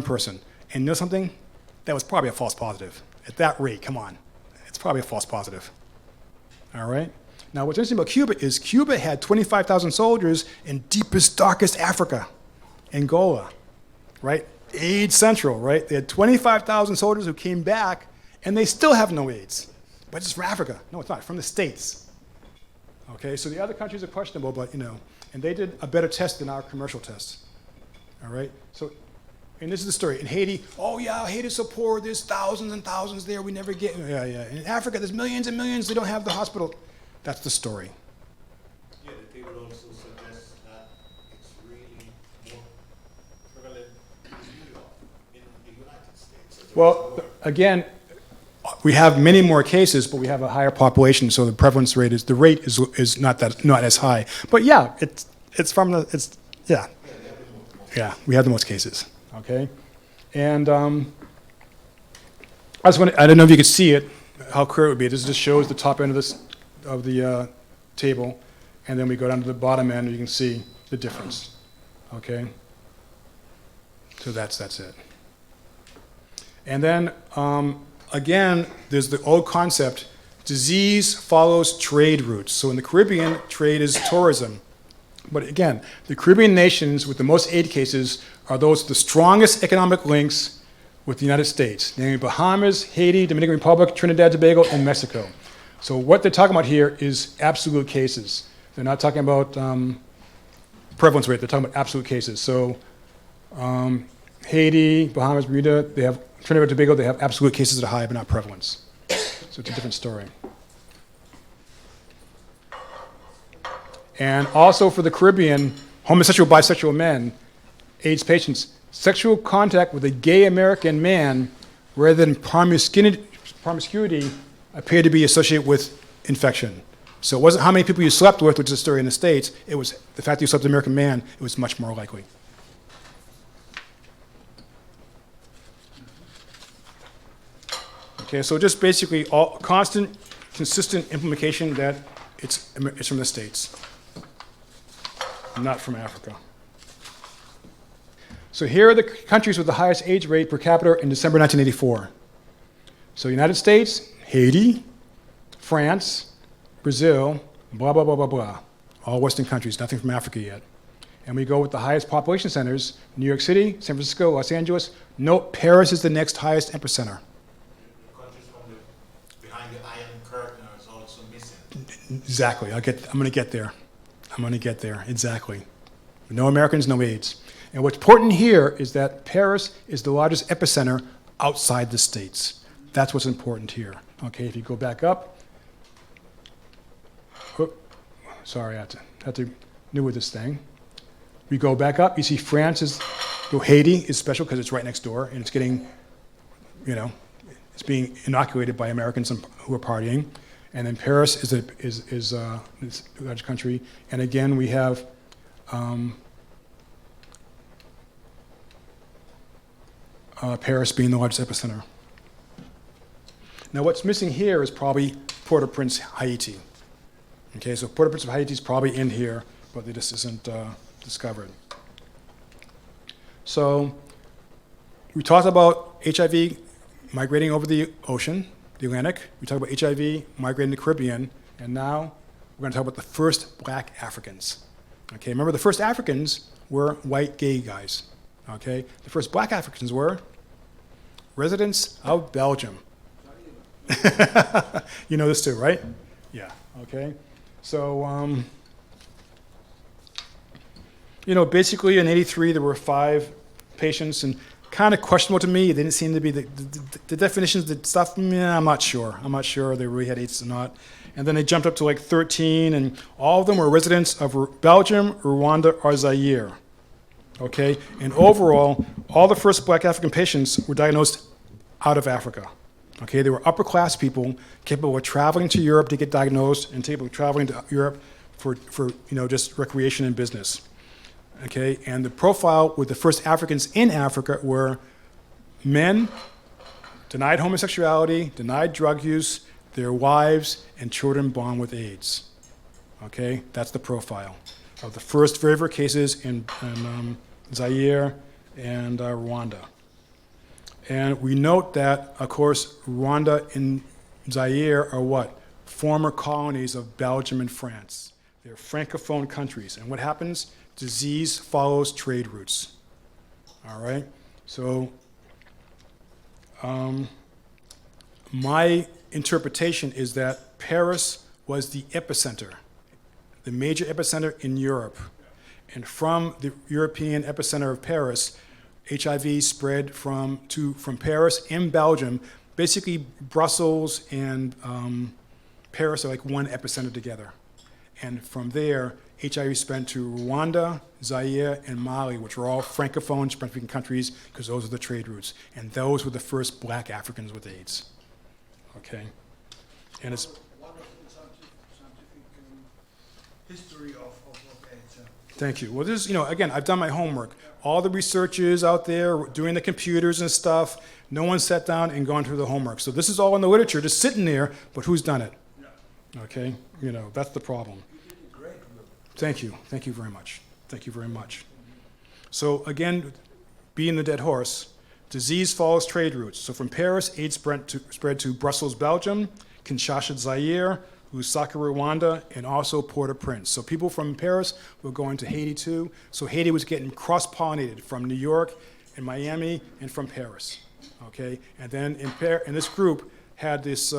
person. And you know something? That was probably a false positive. At that rate, come on. It's probably a false positive. All right? Now, what's interesting about Cuba is Cuba had 25,000 soldiers in deepest, darkest Africa, Angola, right? AIDS Central, right? They had 25,000 soldiers who came back, and they still have no AIDS. But it's from Africa. No, it's not. From the States. Okay, so the other countries are questionable, but, and they did a better test than our commercial tests. All right? So, and this is the story. In Haiti, oh yeah, Haiti's so poor, there's thousands and thousands there, we never get, yeah. In Africa, there's millions and millions, they don't have the hospital. That's the story. Yeah, the table also suggests that it's really more prevalent in New York, in the United States. Well, again, we have many more cases, but we have a higher population, so the prevalence rate is, the rate is not as high. But yeah, yeah, we have the most cases. Okay, and I don't know if you could see it, how clear it would be. This just shows the top end of the table, and then we go down to the bottom end, and you can see the difference. Okay, so that's it. And then again, there's the old concept: disease follows trade routes. So in the Caribbean, trade is tourism. But again, the Caribbean nations with the most AIDS cases are those with the strongest economic links with the United States, namely Bahamas, Haiti, Dominican Republic, Trinidad, Tobago, and Mexico. So what they're talking about here is absolute cases. They're not talking about prevalence rate, they're talking about absolute cases. So Haiti, Bahamas, Bermuda, they have Trinidad and Tobago, they have absolute cases that are high, but not prevalence. So it's a different story. And also for the Caribbean, homosexual, bisexual men, AIDS patients, sexual contact with a gay American man rather than promiscuity appeared to be associated with infection. So it wasn't how many people you slept with, which is a story in the States, it was the fact that you slept with an American man, it was much more likely. Okay, so just basically all constant, consistent implication that it's from the States, not from Africa. So here are the countries with the highest AIDS rate per capita in December 1984. So United States, Haiti, France, Brazil, blah, blah, blah, blah, blah. All Western countries, nothing from Africa yet. And we go with the highest population centers, New York City, San Francisco, Los Angeles. Note, Paris is the next highest epicenter. The countries from behind the Iron Curtain is also missing. Exactly, I'm gonna get there. Exactly. No Americans, no AIDS. And what's important here is that Paris is the largest epicenter outside the States. That's what's important here. Okay, if you go back up. Sorry, I had to new with this thing. We go back up, you see Haiti is special because it's right next door and it's getting, it's being inoculated by Americans who are partying. And then Paris is a large country. And again, we have Paris being the largest epicenter. Now what's missing here is probably Port-au-Prince, Haiti. Okay, so Port-au-Prince of Haiti is probably in here, but it just isn't discovered. So we talked about HIV migrating over the ocean, the Atlantic. We talked about HIV migrating to the Caribbean, and now we're going to talk about the first black Africans. Okay, remember the first Africans were white gay guys. Okay, the first black Africans were residents of Belgium. You know this too, right? Yeah, okay. So, basically in '83 there were 5 patients, and kind of questionable to me. They didn't seem to be the definitions, the stuff. I'm not sure. I'm not sure they really had AIDS or not. And then they jumped up to like 13, and all of them were residents of Belgium, Rwanda, or Zaire. Okay, and overall, all the first black African patients were diagnosed out of Africa. Okay, they were upper class people capable of traveling to Europe to get diagnosed and capable of traveling to Europe for just recreation and business. Okay, and the profile with the first Africans in Africa were men, denied homosexuality, denied drug use, their wives, and children born with AIDS. Okay, that's the profile of the first very cases in Zaire and Rwanda. And we note that, of course, Rwanda and Zaire are what? Former colonies of Belgium and France. They're Francophone countries. And what happens? Disease follows trade routes. All right? So my interpretation is that Paris was the epicenter, the major epicenter in Europe. And from the European epicenter of Paris, HIV spread from Paris and Belgium. Basically, Brussels and Paris are like one epicenter together. And from there, HIV spread to Rwanda, Zaire, and Mali, which were all Francophone, French-speaking countries, because those are the trade routes. And those were the first black Africans with AIDS. Okay? And it's... Wonderful scientific history of AIDS. Thank you. Well, this is, again, I've done my homework. All the researchers out there doing the computers and stuff, no one sat down and gone through the homework. So this is all in the literature, just sitting there, but who's done it? Yeah. Okay? That's the problem. You did a great work. Thank you. Thank you very much. Thank you very much. So again, being the dead horse, disease follows trade routes. So from Paris, AIDS spread to Brussels, Belgium, Kinshasa, Zaire, Lusaka, Rwanda, and also Port-au-Prince. So people from Paris were going to Haiti too. So Haiti was getting cross-pollinated from New York and Miami and from Paris. Okay, and then in this group had this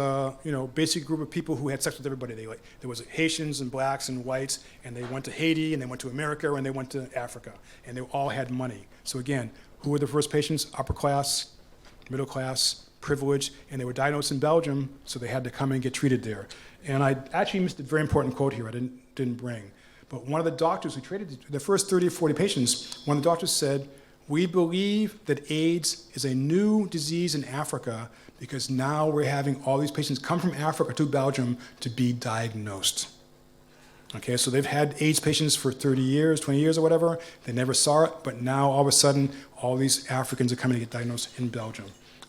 basic group of people who had sex with everybody. There was Haitians and blacks and whites, and they went to Haiti and they went to America and they went to Africa, and they all had money. So again, who were the first patients? Upper class, middle class, privileged, and they were diagnosed in Belgium, so they had to come and get treated there. And I actually missed a very important quote here I didn't bring. But one of the doctors who treated the first 30 or 40 patients, one of the doctors said, "We believe that AIDS is a new disease in Africa because now we're having all these patients come from Africa to Belgium to be diagnosed." Okay, so they've had AIDS patients for 30 years, 20 years or whatever. They never saw it, but now all of a sudden, all these Africans are coming to get diagnosed in Belgium.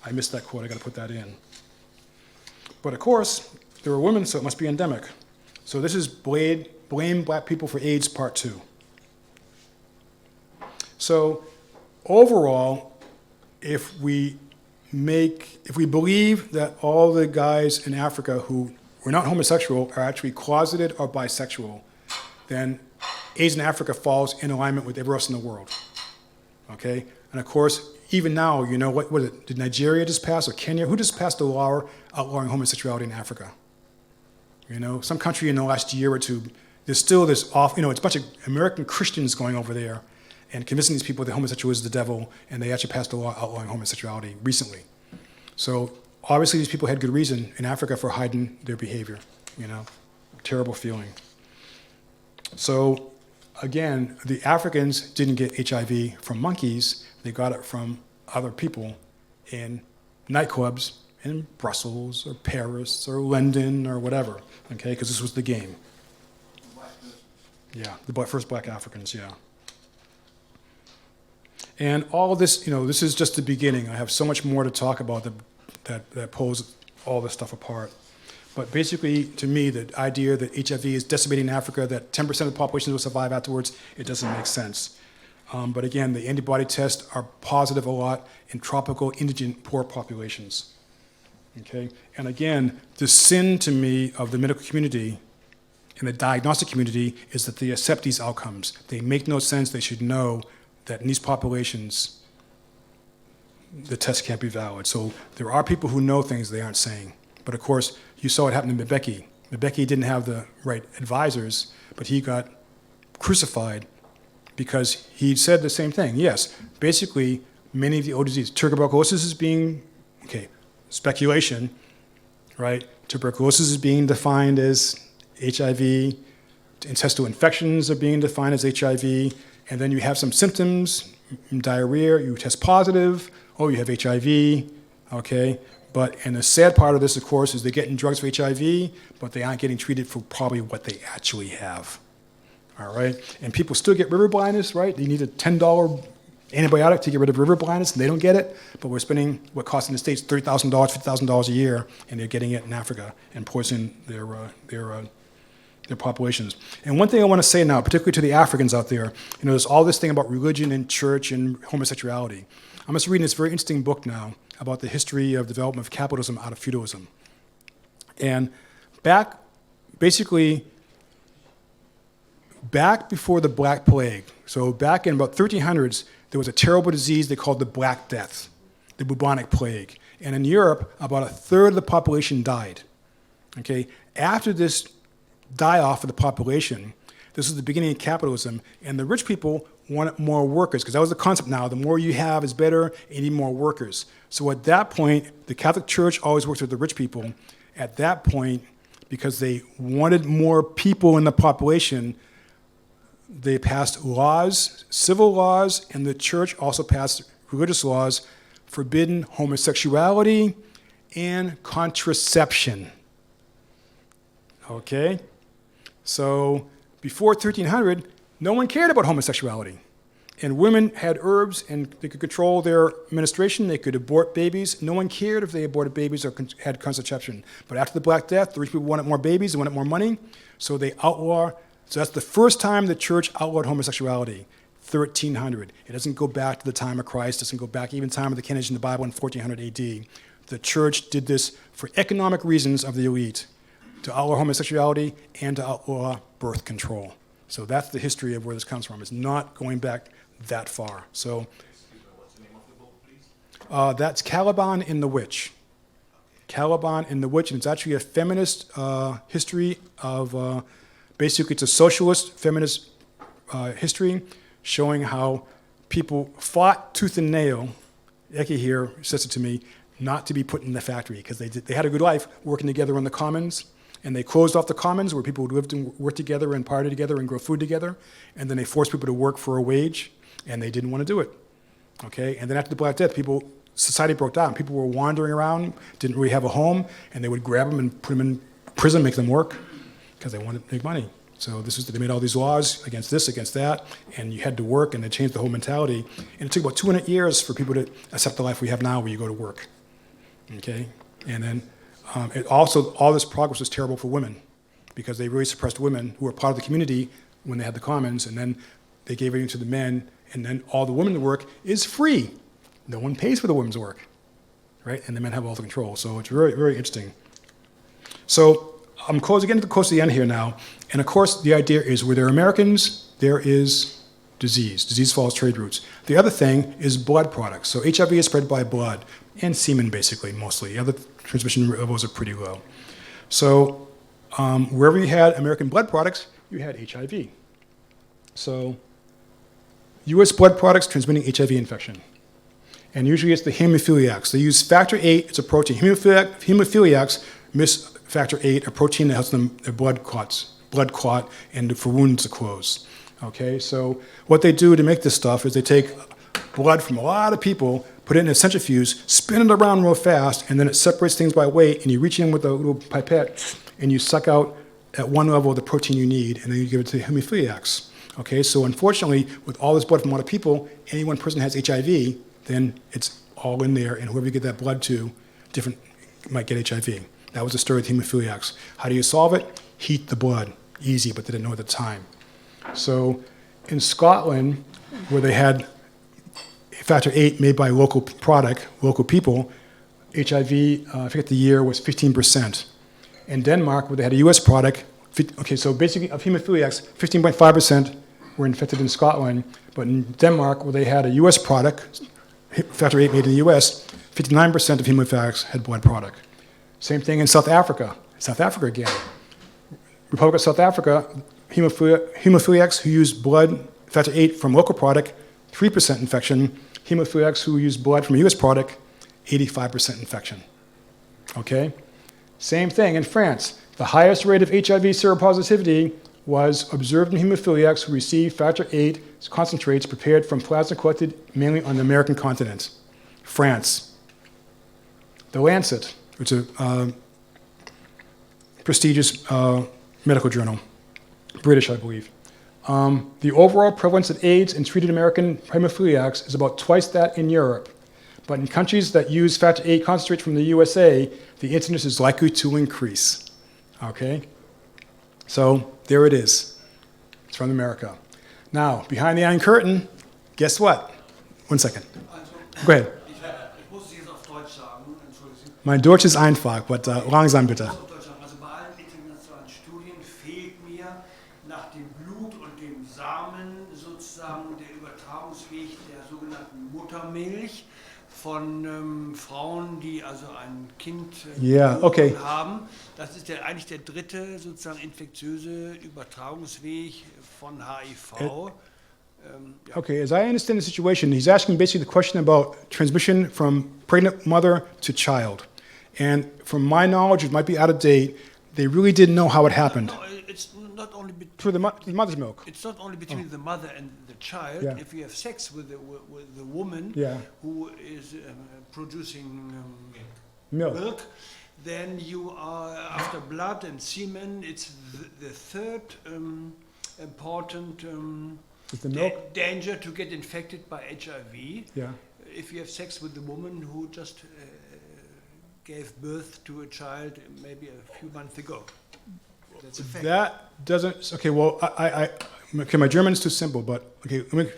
I missed that quote, I gotta put that in. But of course, there were women, so it must be endemic. So this is Blame Black People for AIDS Part 2. So overall, if we believe that all the guys in Africa who were not homosexual are actually closeted or bisexual, then AIDS in Africa falls in alignment with everywhere else in the world. Okay? And of course, even now, you know, what was it? Did Nigeria just pass, or Kenya? Who just passed a law outlawing homosexuality in Africa? You know, some country in the last year or two, there's still this it's a bunch of American Christians going over there and convincing these people that homosexuality is the devil, and they actually passed a law outlawing homosexuality recently. So obviously these people had good reason in Africa for hiding their behavior, you know, terrible feeling. So again, the Africans didn't get HIV from monkeys, they got it from other people in nightclubs in Brussels or Paris or London or whatever, okay, because this was the game. Yeah, the first black Africans, yeah. And all of this, this is just the beginning. I have so much more to talk about that pulls all this stuff apart. But basically, to me, the idea that HIV is decimating Africa, that 10% of the population will survive afterwards, it doesn't make sense. But again, the antibody tests are positive a lot in tropical, indigent, poor populations. Okay? And again, the sin to me of the medical community and the diagnostic community is that they accept these outcomes. They make no sense. They should know that in these populations, the test can't be valid. So there are people who know things they aren't saying. But of course, you saw what happened to Mbeki. Mbeki didn't have the right advisors, but he got crucified because he said the same thing. Yes, basically, many of the old diseases, tuberculosis is being, speculation, right? Tuberculosis is being defined as HIV, intestinal infections are being defined as HIV, and then you have some symptoms, diarrhea, you test positive, oh, you have HIV, okay? And the sad part of this, of course, is they're getting drugs for HIV, but they aren't getting treated for probably what they actually have, all right? And people still get river blindness, right? They need a $10 antibiotic to get rid of river blindness, and they don't get it, but we're spending what costs in the States $30,000, $50,000 a year, and they're getting it in Africa and poisoning their populations. And one thing I want to say now, particularly to the Africans out there, there's all this thing about religion and church and homosexuality. I'm just reading this very interesting book now about the history of development of capitalism out of feudalism. And back before the Black Plague, so back in about 1300s, there was a terrible disease they called the Black Death, the bubonic plague. And in Europe, about a third of the population died. Okay? After this die-off of the population, this is the beginning of capitalism, and the rich people wanted more workers, because that was the concept now. The more you have is better, and you need more workers. So at that point, the Catholic Church always worked with the rich people. At that point, because they wanted more people in the population, they passed laws, civil laws, and the church also passed religious laws forbidding homosexuality and contraception. Okay? So before 1300, no one cared about homosexuality. And women had herbs, and they could control their menstruation. They could abort babies. No one cared if they aborted babies or had contraception. But after the Black Death, the rich people wanted more babies, they wanted more money, so they outlawed. So that's the first time the church outlawed homosexuality, 1300. It doesn't go back to the time of Christ. It doesn't go back even time of the Kennedy in the Bible in 1400 AD. The church did this for economic reasons of the elite, to outlaw homosexuality and to outlaw birth control. So that's the history of where this comes from. It's not going back that far. So What's the name of the book, please? that's Caliban and the Witch. Caliban and the Witch, and it's actually a feminist history of, basically it's a socialist feminist history showing how people fought tooth and nail, Eki here says it to me, not to be put in the factory, because they had a good life working together on the commons. And they closed off the commons where people would live and work together and party together and grow food together. And then they forced people to work for a wage, and they didn't want to do it. Okay? And then after the Black Death, society broke down. People were wandering around, didn't really have a home, and they would grab them and put them in prison, make them work, because they wanted to make money. So they made all these laws against this, against that, and you had to work, and they changed the whole mentality. And it took about 200 years for people to accept the life we have now, where you go to work. Okay? And then All this progress was terrible for women because they really suppressed women who were part of the community when they had the commons, and then they gave everything to the men, and then all the women's work is free. No one pays for the women's work, right? And the men have all the control. So it's very, very interesting. So I'm getting close to the end here now. And of course, the idea is where there are Americans, there is disease. Disease follows trade routes. The other thing is blood products. So HIV is spread by blood and semen, basically, mostly. The other transmission levels are pretty low. So wherever you had American blood products, you had HIV. So U.S. blood products transmitting HIV infection. And usually it's the hemophiliacs. They use factor VIII, it's a protein. Hemophiliacs miss factor VIII, a protein that helps them, their blood clot, and for wounds to close. Okay, so what they do to make this stuff is they take blood from a lot of people, put it in a centrifuge, spin it around real fast, and then it separates things by weight, and you reach in with a little pipette, and you suck out at one level the protein you need, and then you give it to the hemophiliacs. Okay, so unfortunately, with all this blood from a lot of people, any one person has HIV, then it's all in there, and whoever you get that blood to, different might get HIV. That was the story with hemophiliacs. How do you solve it? Heat the blood. Easy, but they didn't know at the time. So in Scotland, where they had factor VIII made by local people, HIV, I forget the year, was 15%. In Denmark, where they had a US product, okay, so basically of hemophiliacs, 15.5% were infected in Scotland, but in Denmark, where they had a US product, factor VIII made in the US, 59% of hemophiliacs had blood product. Same thing in South Africa. South Africa again. Republic of South Africa, hemophiliacs who use blood, factor VIII from local product, 3% infection. Hemophiliacs who use blood from a US product, 85% infection. Okay? Same thing in France. The highest rate of HIV seropositivity was observed in hemophiliacs who received factor VIII concentrates prepared from plasma collected mainly on the American continent. France. The Lancet, which is a prestigious medical journal, British, I believe. The overall prevalence of AIDS in treated American hemophiliacs is about twice that in Europe. But in countries that use factor VIII concentrates from the USA, the incidence is likely to increase. Okay? So there it is. It's from America. Now, behind the Iron Curtain, guess what? 1 second. Go ahead. Ich muss es jetzt auf Deutsch sagen, entschuldigen Sie. Mein Deutsch ist einfach, but langsam bitte. Auf Deutsch sagen. Also bei allen internationalen Studien fehlt mir nach dem Blut und dem Samen sozusagen der Übertragungsweg der sogenannten Muttermilch von Frauen, die also ein Kind okay. haben. Das ist eigentlich der dritte sozusagen infektiöse Übertragungsweg von HIV. Yeah. Okay, as I understand the situation, he's asking basically the question about transmission from pregnant mother to child. And from my knowledge, it might be out of date, they really didn't know how it happened. No, it's not only Through the mother's milk. It's not only between the mother and the child. Yeah. If you have sex with the woman Yeah. who is producing Milk. then you are after blood and semen. It's the third important Is the milk? danger to get infected by HIV. Yeah. If you have sex with the woman who just gave birth to a child maybe a few months ago. That's a fact. That doesn't, okay, well, okay, my German is too simple, but okay, let me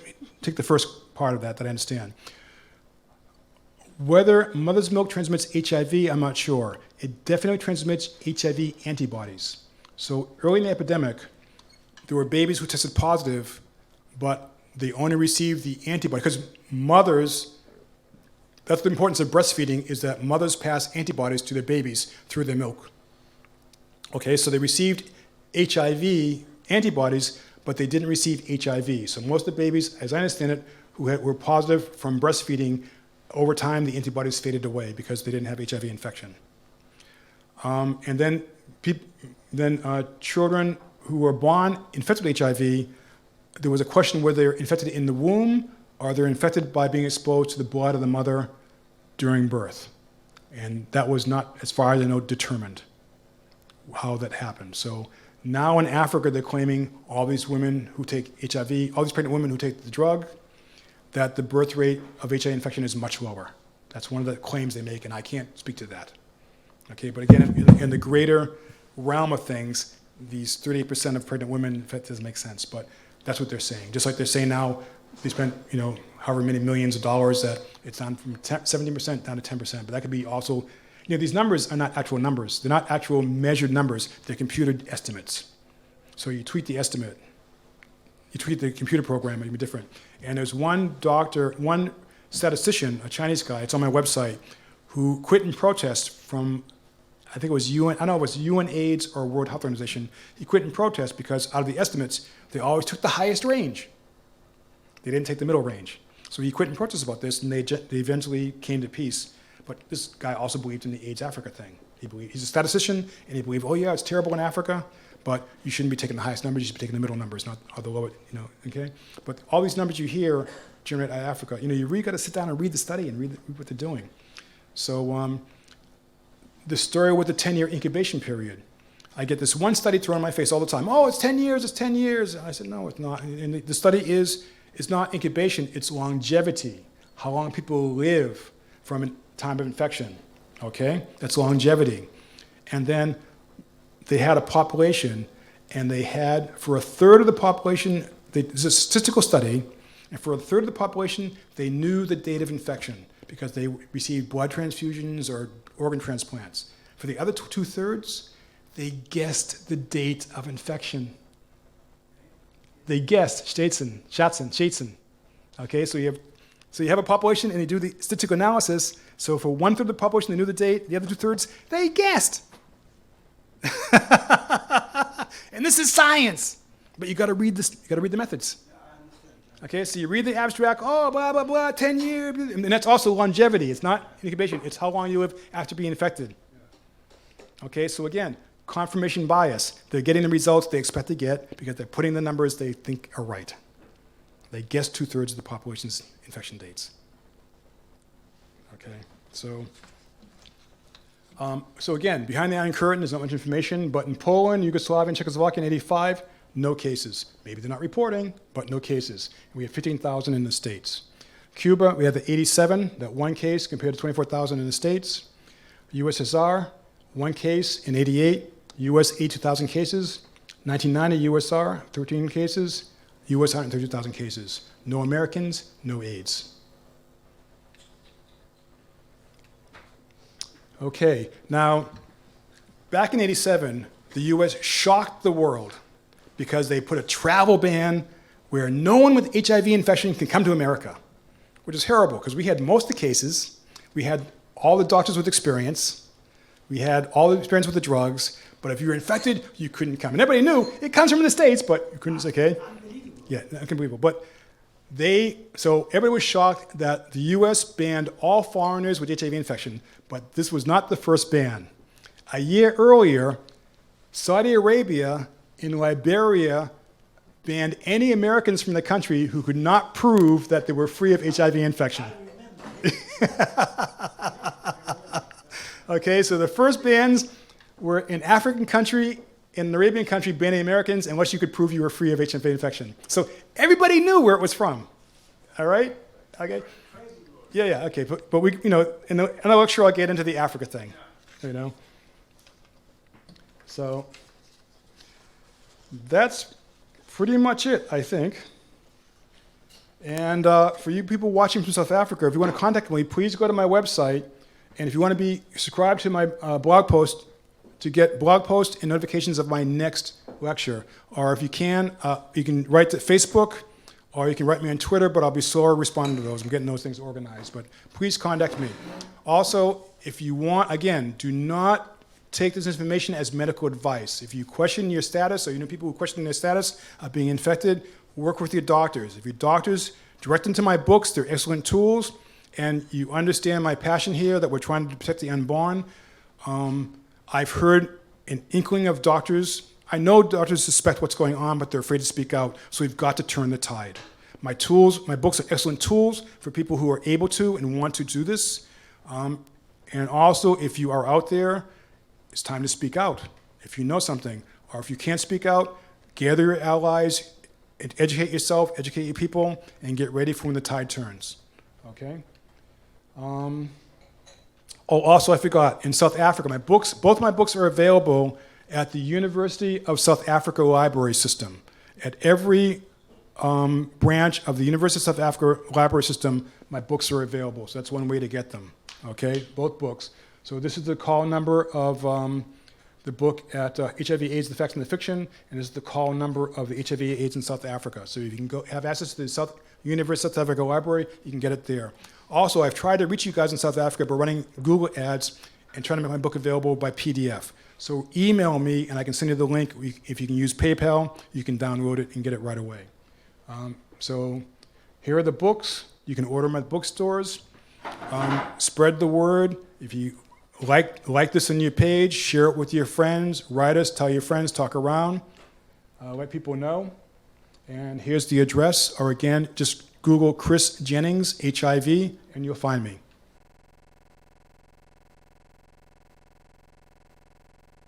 take the first part of that I understand. Whether mother's milk transmits HIV, I'm not sure. It definitely transmits HIV antibodies. So early in the epidemic, there were babies who tested positive, but they only received the antibody, because mothers, that's the importance of breastfeeding, is that mothers pass antibodies to their babies through their milk. Okay, so they received HIV antibodies, but they didn't receive HIV. So most of the babies, as I understand it, who were positive from breastfeeding, over time the antibodies faded away because they didn't have HIV infection. And then children who were born infected with HIV, there was a question whether they're infected in the womb or they're infected by being exposed to the blood of the mother during birth. And that was not, as far as I know, determined how that happened. So now in Africa, they're claiming all these women who take HIV, all these pregnant women who take the drug, that the birth rate of HIV infection is much lower. That's one of the claims they make, and I can't speak to that. Okay, but again, in the greater realm of things, these 38% of pregnant women, that doesn't make sense, but that's what they're saying. Just like they're saying now, they spent, however many millions of dollars, that it's down from 17% down to 10%, but that could be also, these numbers are not actual numbers. They're not actual measured numbers, they're computed estimates. So you tweak the estimate, you tweak the computer program, it'll be different. And there's one statistician, a Chinese guy, it's on my website, who quit in protest from, I think it was UN, I don't know if it was UN AIDS or World Health Organization. He quit in protest because out of the estimates, they always took the highest range. They didn't take the middle range. So he quit in protest about this, and they eventually came to peace. But this guy also believed in the AIDS Africa thing. He's a statistician, and he believed, oh yeah, it's terrible in Africa, but you shouldn't be taking the highest numbers, you should be taking the middle numbers, not the lower, okay? But all these numbers you hear generate out of Africa, you really got to sit down and read the study and read what they're doing. So the story with the 10-year incubation period. I get this one study thrown in my face all the time. Oh, it's 10 years, it's 10 years. And I said, no, it's not. And the study is not incubation, it's longevity. How long people live from a time of infection, okay? That's longevity. And then they had a population, and they had, for a third of the population, it's a statistical study, and for a third of the population, they knew the date of infection because they received blood transfusions or organ transplants. For the other two-thirds, they guessed the date of infection. They guessed, Schätzen. Okay, so you have a population and they do the statistical analysis. So for one-third of the population, they knew the date. The other two-thirds, they guessed. And this is science. But you got to read this. You got to read the methods. Okay, so you read the abstract. Oh, blah blah blah, 10 years, and that's also longevity. It's not incubation. It's how long you live after being infected. Okay, so again, confirmation bias. They're getting the results they expect to get because they're putting the numbers they think are right. They guess 2/3 of the population's infection dates. Okay, so again, behind the Iron Curtain, there's not much information, but in Poland, Yugoslavia, and Czechoslovakia in 85, no cases. Maybe they're not reporting, but no cases. And we have 15,000 in the States. Cuba, we have the 87, that one case compared to 24,000 in the States. USSR, one case in 88. US, 82,000 cases. 1990, USSR, 13 cases. US, 132,000 cases. No Americans, no AIDS. Okay, now, back in 87, the US shocked the world because they put a travel ban where no one with HIV infection can come to America, which is terrible because we had most of the cases, we had all the doctors with experience, we had all the experience with the drugs, but if you were infected, you couldn't come. And everybody knew it comes from the States, but you couldn't say, okay? Yeah, unbelievable. But so everybody was shocked that the US banned all foreigners with HIV infection, but this was not the first ban. A year earlier, Saudi Arabia and Liberia banned any Americans from the country who could not prove that they were free of HIV infection. Okay, so the first bans were in African country, in an Arabian country, banning Americans unless you could prove you were free of HIV infection. So everybody knew where it was from. All right? Okay? Yeah, okay. But we, in the lecture, I'll get into the Africa thing. So that's pretty much it, I think. And for you people watching from South Africa, if you want to contact me, please go to my website. And if you want to be subscribed to my blog post to get blog posts and notifications of my next lecture, or if you can write to Facebook, or you can write me on Twitter, but I'll be slower responding to those. I'm getting those things organized, but please contact me. Also, if you want, again, do not take this information as medical advice. If you question your status, or you know people who question their status of being infected, work with your doctors. If your doctors, direct them to my books. They're excellent tools. And you understand my passion here that we're trying to protect the unborn. I've heard an inkling of doctors. I know doctors suspect what's going on, but they're afraid to speak out. So we've got to turn the tide. My books are excellent tools for people who are able to and want to do this. And also, if you are out there, it's time to speak out. If you know something, or if you can't speak out, gather your allies, educate yourself, educate your people, and get ready for when the tide turns. Okay? Oh, also I forgot, in South Africa, both my books are available at the University of South Africa Library System. At every branch of the University of South Africa Library System, my books are available. So that's one way to get them, okay? Both books. So this is the call number of the book at HIV/AIDS, the Facts and the Fiction, and this is the call number of the HIV/AIDS in South Africa. So if you can go have access to the University of South Africa Library, you can get it there. Also, I've tried to reach you guys in South Africa by running Google ads and trying to make my book available by PDF. So email me and I can send you the link. If you can use PayPal, you can download it and get it right away. So here are the books. You can order them at bookstores. Spread the word. If you like this on your page, share it with your friends, write us, tell your friends, talk around, let people know. And here's the address, or again, just Google Chris Jennings, HIV, and you'll find me.